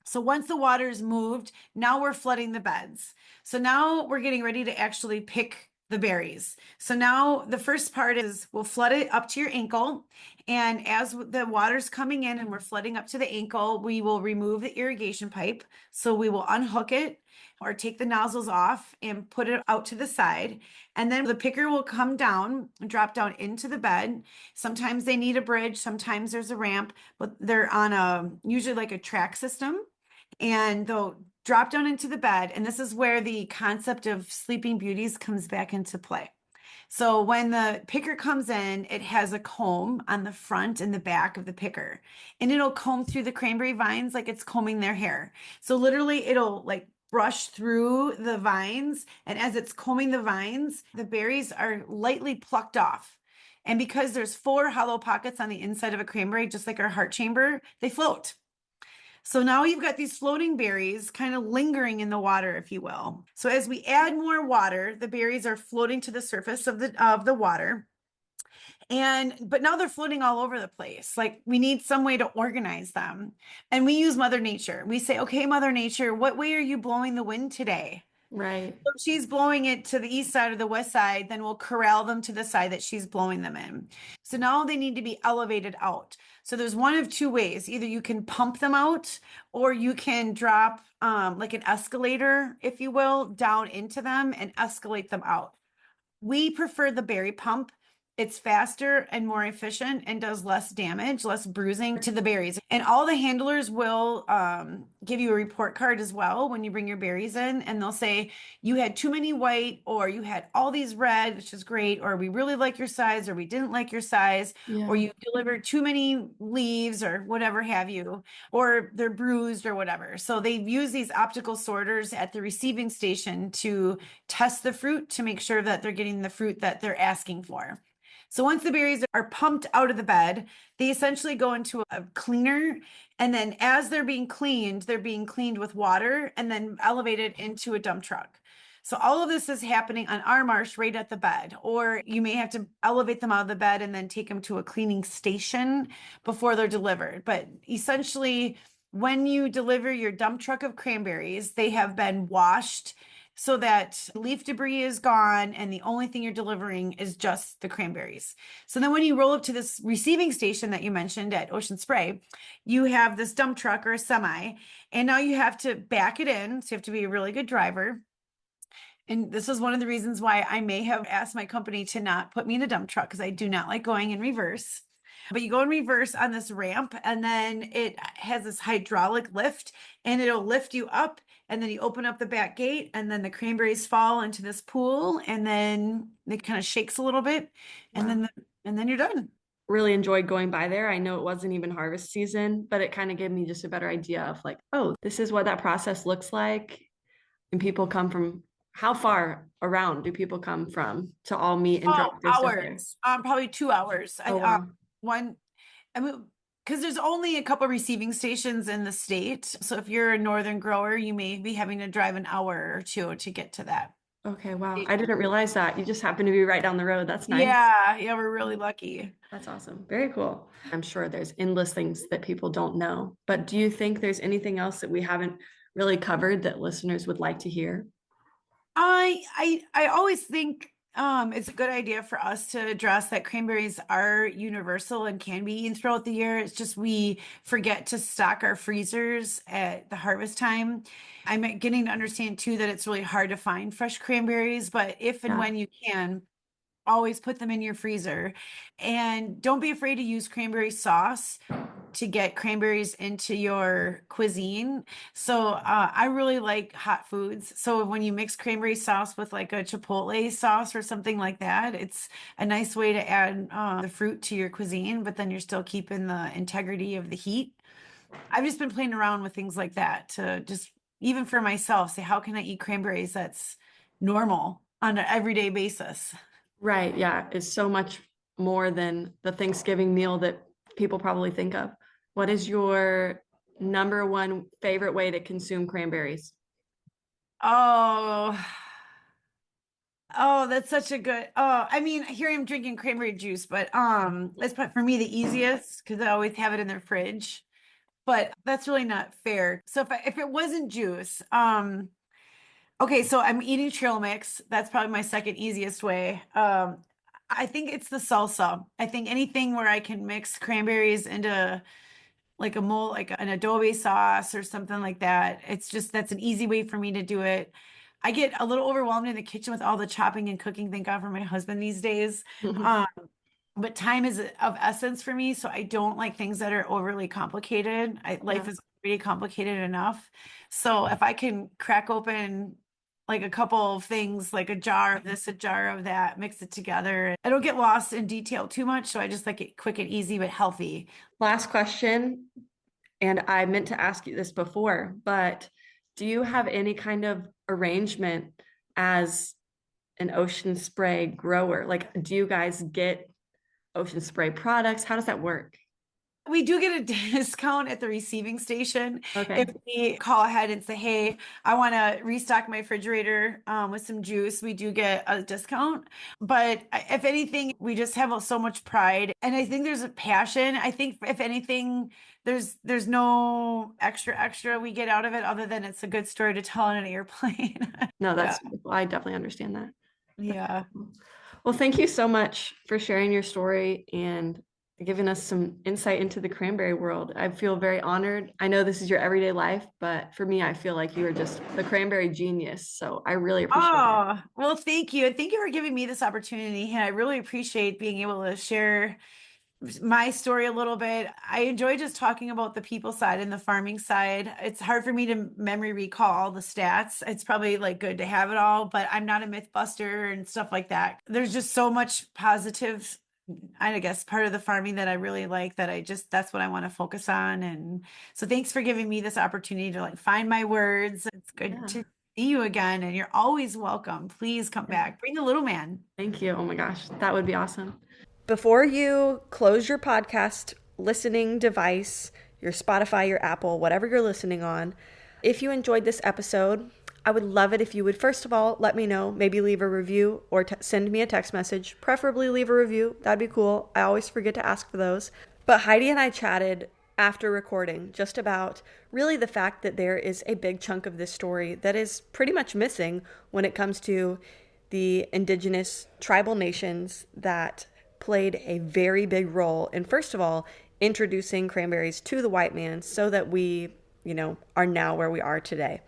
So once the water is moved, now we're flooding the beds. So now we're getting ready to actually pick the berries. So now the first part is we'll flood it up to your ankle. And as the water's coming in and we're flooding up to the ankle, we will remove the irrigation pipe. So we will unhook it or take the nozzles off and put it out to the side. And then the picker will come down and drop down into the bed. Sometimes they need a bridge, sometimes there's a ramp, but they're on usually like a track system and they'll drop down into the bed. And this is where the concept of sleeping beauties comes back into play. So when the picker comes in, it has a comb on the front and the back of the picker, and it'll comb through the cranberry vines like it's combing their hair. So literally, it'll like brush through the vines, and as it's combing the vines, the berries are lightly plucked off. And because there's four hollow pockets on the inside of a cranberry, just like our heart chamber, they float. So now you've got these floating berries kind of lingering in the water, if you will. So as we add more water, the berries are floating to the surface of the water. But now they're floating all over the place. Like we need some way to organize them. And we use Mother Nature. We say, okay, Mother Nature, what way are you blowing the wind today? Right. So if she's blowing it to the east side or the west side, then we'll corral them to the side that she's blowing them in. So now they need to be elevated out. So there's one of two ways. Either you can pump them out or you can drop like an escalator, if you will, down into them and escalate them out. We prefer the berry pump. It's faster and more efficient and does less damage, less bruising to the berries. And all the handlers will give you a report card as well when you bring your berries in, and they'll say you had too many white, or you had all these red, which is great, or we really like your size, or we didn't like your size, or Yeah. you delivered too many leaves, or whatever have you, or they're bruised or whatever. So they use these optical sorters at the receiving station to test the fruit to make sure that they're getting the fruit that they're asking for. So once the berries are pumped out of the bed, they essentially go into a cleaner. And then as they're being cleaned with water and then elevated into a dump truck. So all of this is happening on our marsh right at the bed, or you may have to elevate them out of the bed and then take them to a cleaning station before they're delivered. But essentially, when you deliver your dump truck of cranberries, they have been washed so that leaf debris is gone and the only thing you're delivering is just the cranberries. So then when you roll up to this receiving station that you mentioned at Ocean Spray, you have this dump truck or a semi, and now you have to back it in. So you have to be a really good driver. And this is one of the reasons why I may have asked my company to not put me in a dump truck because I do not like going in reverse. But you go in reverse on this ramp, and then it has this hydraulic lift, and it'll lift you up. And then you open up the back gate, and then the cranberries fall into this pool, and then it kind of shakes a little bit, and Wow. then you're done. Really enjoyed going by there. I know it wasn't even harvest season, but it kind of gave me just a better idea of like, oh, this is what that process looks like. And people come from how far around do people come from to all meet and Oh, drop their stuff there? hours. Probably 2 hours. Oh, wow. One, I mean, because there's only a couple receiving stations in the state. So if you're a northern grower, you may be having to drive an hour or two to get to that Okay, wow. I station. didn't realize that. You just happen to be right down the road. That's nice. Yeah, yeah, we're really lucky. That's awesome. Very cool. I'm sure there's endless things that people don't know. But do you think there's anything else that we haven't really covered that listeners would like to hear? I always think it's a good idea for us to address that cranberries are universal and can be eaten throughout the year. It's just we forget to stock our freezers at the harvest time. I'm getting to understand too that it's really hard to find fresh cranberries, but if and Yeah. when you can, always put them in your freezer. And don't be afraid to use cranberry sauce. to get cranberries into your cuisine. So I really like hot foods. So when you mix cranberry sauce with like a chipotle sauce or something like that, it's a nice way to add the fruit to your cuisine, but then you're still keeping the integrity of the heat. I've just been playing around with things like that to just, even for myself, say, how can I eat cranberries that's normal on an everyday basis? Right, yeah, is so much more than the Thanksgiving meal that people probably think of. What is your number one favorite way to consume cranberries? Oh, oh, that's such a good. Oh, I mean, here I'm drinking cranberry juice, but it's for me the easiest because I always have it in their fridge. But that's really not fair. So if it wasn't juice, okay, so I'm eating trail mix. That's probably my second easiest way. I think it's the salsa. I think anything where I can mix cranberries into like a mold, like an adobe sauce or something like that. It's just that's an easy way for me to do it. I get a little overwhelmed in the kitchen with all the chopping and cooking. Thank God for my husband these days. Um, but time is of essence for me, so I don't like things that are overly complicated. Yeah. Life is pretty complicated enough. So if I can crack open like a couple of things, like a jar of this, a jar of that, mix it together. I don't get lost in detail too much, so I just like it quick and easy but healthy. Last question, and I meant to ask you this before, but do you have any kind of arrangement as an Ocean Spray grower? Like, do you guys get Ocean Spray products? How does that work? We do get a discount at the receiving station Okay. if we call ahead and say, "Hey, I want to restock my refrigerator with some juice." We do get a discount, but if anything, we just have so much pride, and I think there's a passion. I think if anything, there's no extra we get out of it other than it's a good story to tell on an airplane. No, Yeah, that's beautiful. I definitely understand that. That's yeah. beautiful. Well, thank you so much for sharing your story and giving us some insight into the cranberry world. I feel very honored. I know this is your everyday life, but for me, I feel like you are just the cranberry genius. So I really appreciate it. Oh, well, thank you. And thank you for giving me this opportunity. And I really appreciate being able to share my story a little bit. I enjoy just talking about the people side and the farming side. It's hard for me to memory recall all the stats. It's probably like good to have it all, but I'm not a myth buster and stuff like that. There's just so much positive, I guess, part of the farming that I really like that that's what I want to focus on. And so thanks for giving me this opportunity to like find my words. It's good Yeah. to see you again, and you're always welcome. Please come Yeah. back. Bring the little man. Thank you. Oh my gosh, that would be awesome. Before you close your podcast listening device, your Spotify, your Apple, whatever you're listening on, if you enjoyed this episode, I would love it if you would, first of all, let me know, maybe leave a review or send me a text message, preferably leave a review. That'd be cool. I always forget to ask for those. But Heidi and I chatted after recording just about really the fact that there is a big chunk of this story that is pretty much missing when it comes to the indigenous tribal nations that played a very big role in, first of all, introducing cranberries to the white man so that we, are now where we are today.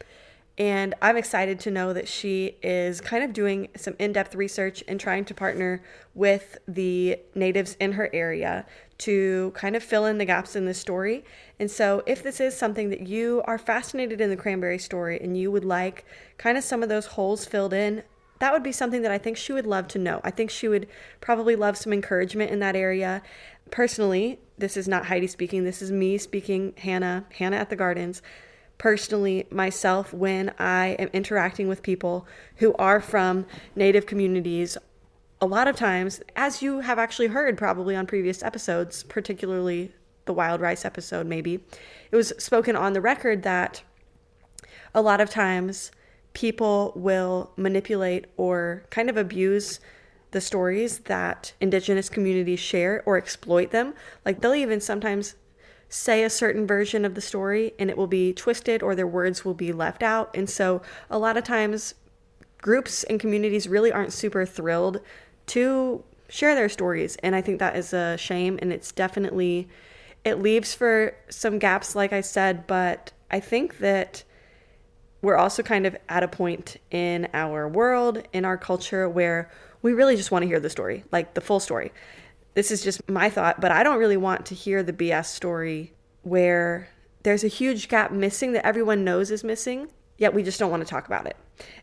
And I'm excited to know that she is kind of doing some in-depth research and trying to partner with the natives in her area to kind of fill in the gaps in this story. And so if this is something that you are fascinated in the cranberry story and you would like kind of some of those holes filled in, that would be something that I think she would love to know. I think she would probably love some encouragement in that area. Personally, this is not Heidi speaking. This is me speaking, Hannah at the Gardens. Personally, myself, when I am interacting with people who are from Native communities, a lot of times, as you have actually heard probably on previous episodes, particularly the wild rice episode maybe, it was spoken on the record that a lot of times people will manipulate or kind of abuse the stories that indigenous communities share or exploit them. Like they'll even sometimes say a certain version of the story and it will be twisted or their words will be left out. And so a lot of times groups and communities really aren't super thrilled to share their stories. And I think that is a shame, and it's definitely, it leaves for some gaps, like I said, but I think that we're also kind of at a point in our world, in our culture, where we really just want to hear the story, like the full story. this is just my thought, but I don't really want to hear the BS story where there's a huge gap missing that everyone knows is missing, yet we just don't want to talk about it.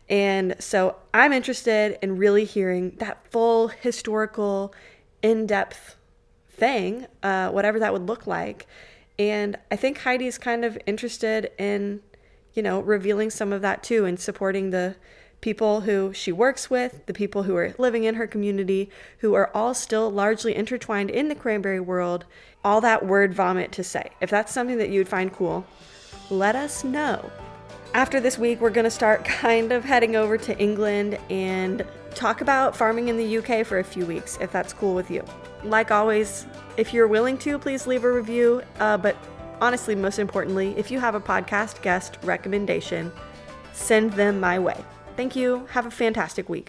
And so I'm interested in really hearing that full historical, in-depth thing, whatever that would look like. And I think Heidi's kind of interested in, revealing some of that too, and supporting the people who she works with, the people who are living in her community, who are all still largely intertwined in the cranberry world, all that word vomit to say. If that's something that you'd find cool, let us know. After this week, we're going to start kind of heading over to England and talk about farming in the UK for a few weeks, if that's cool with you. Like always, if you're willing to, please leave a review. But honestly, most importantly, if you have a podcast guest recommendation, send them my way. Thank you. Have a fantastic week.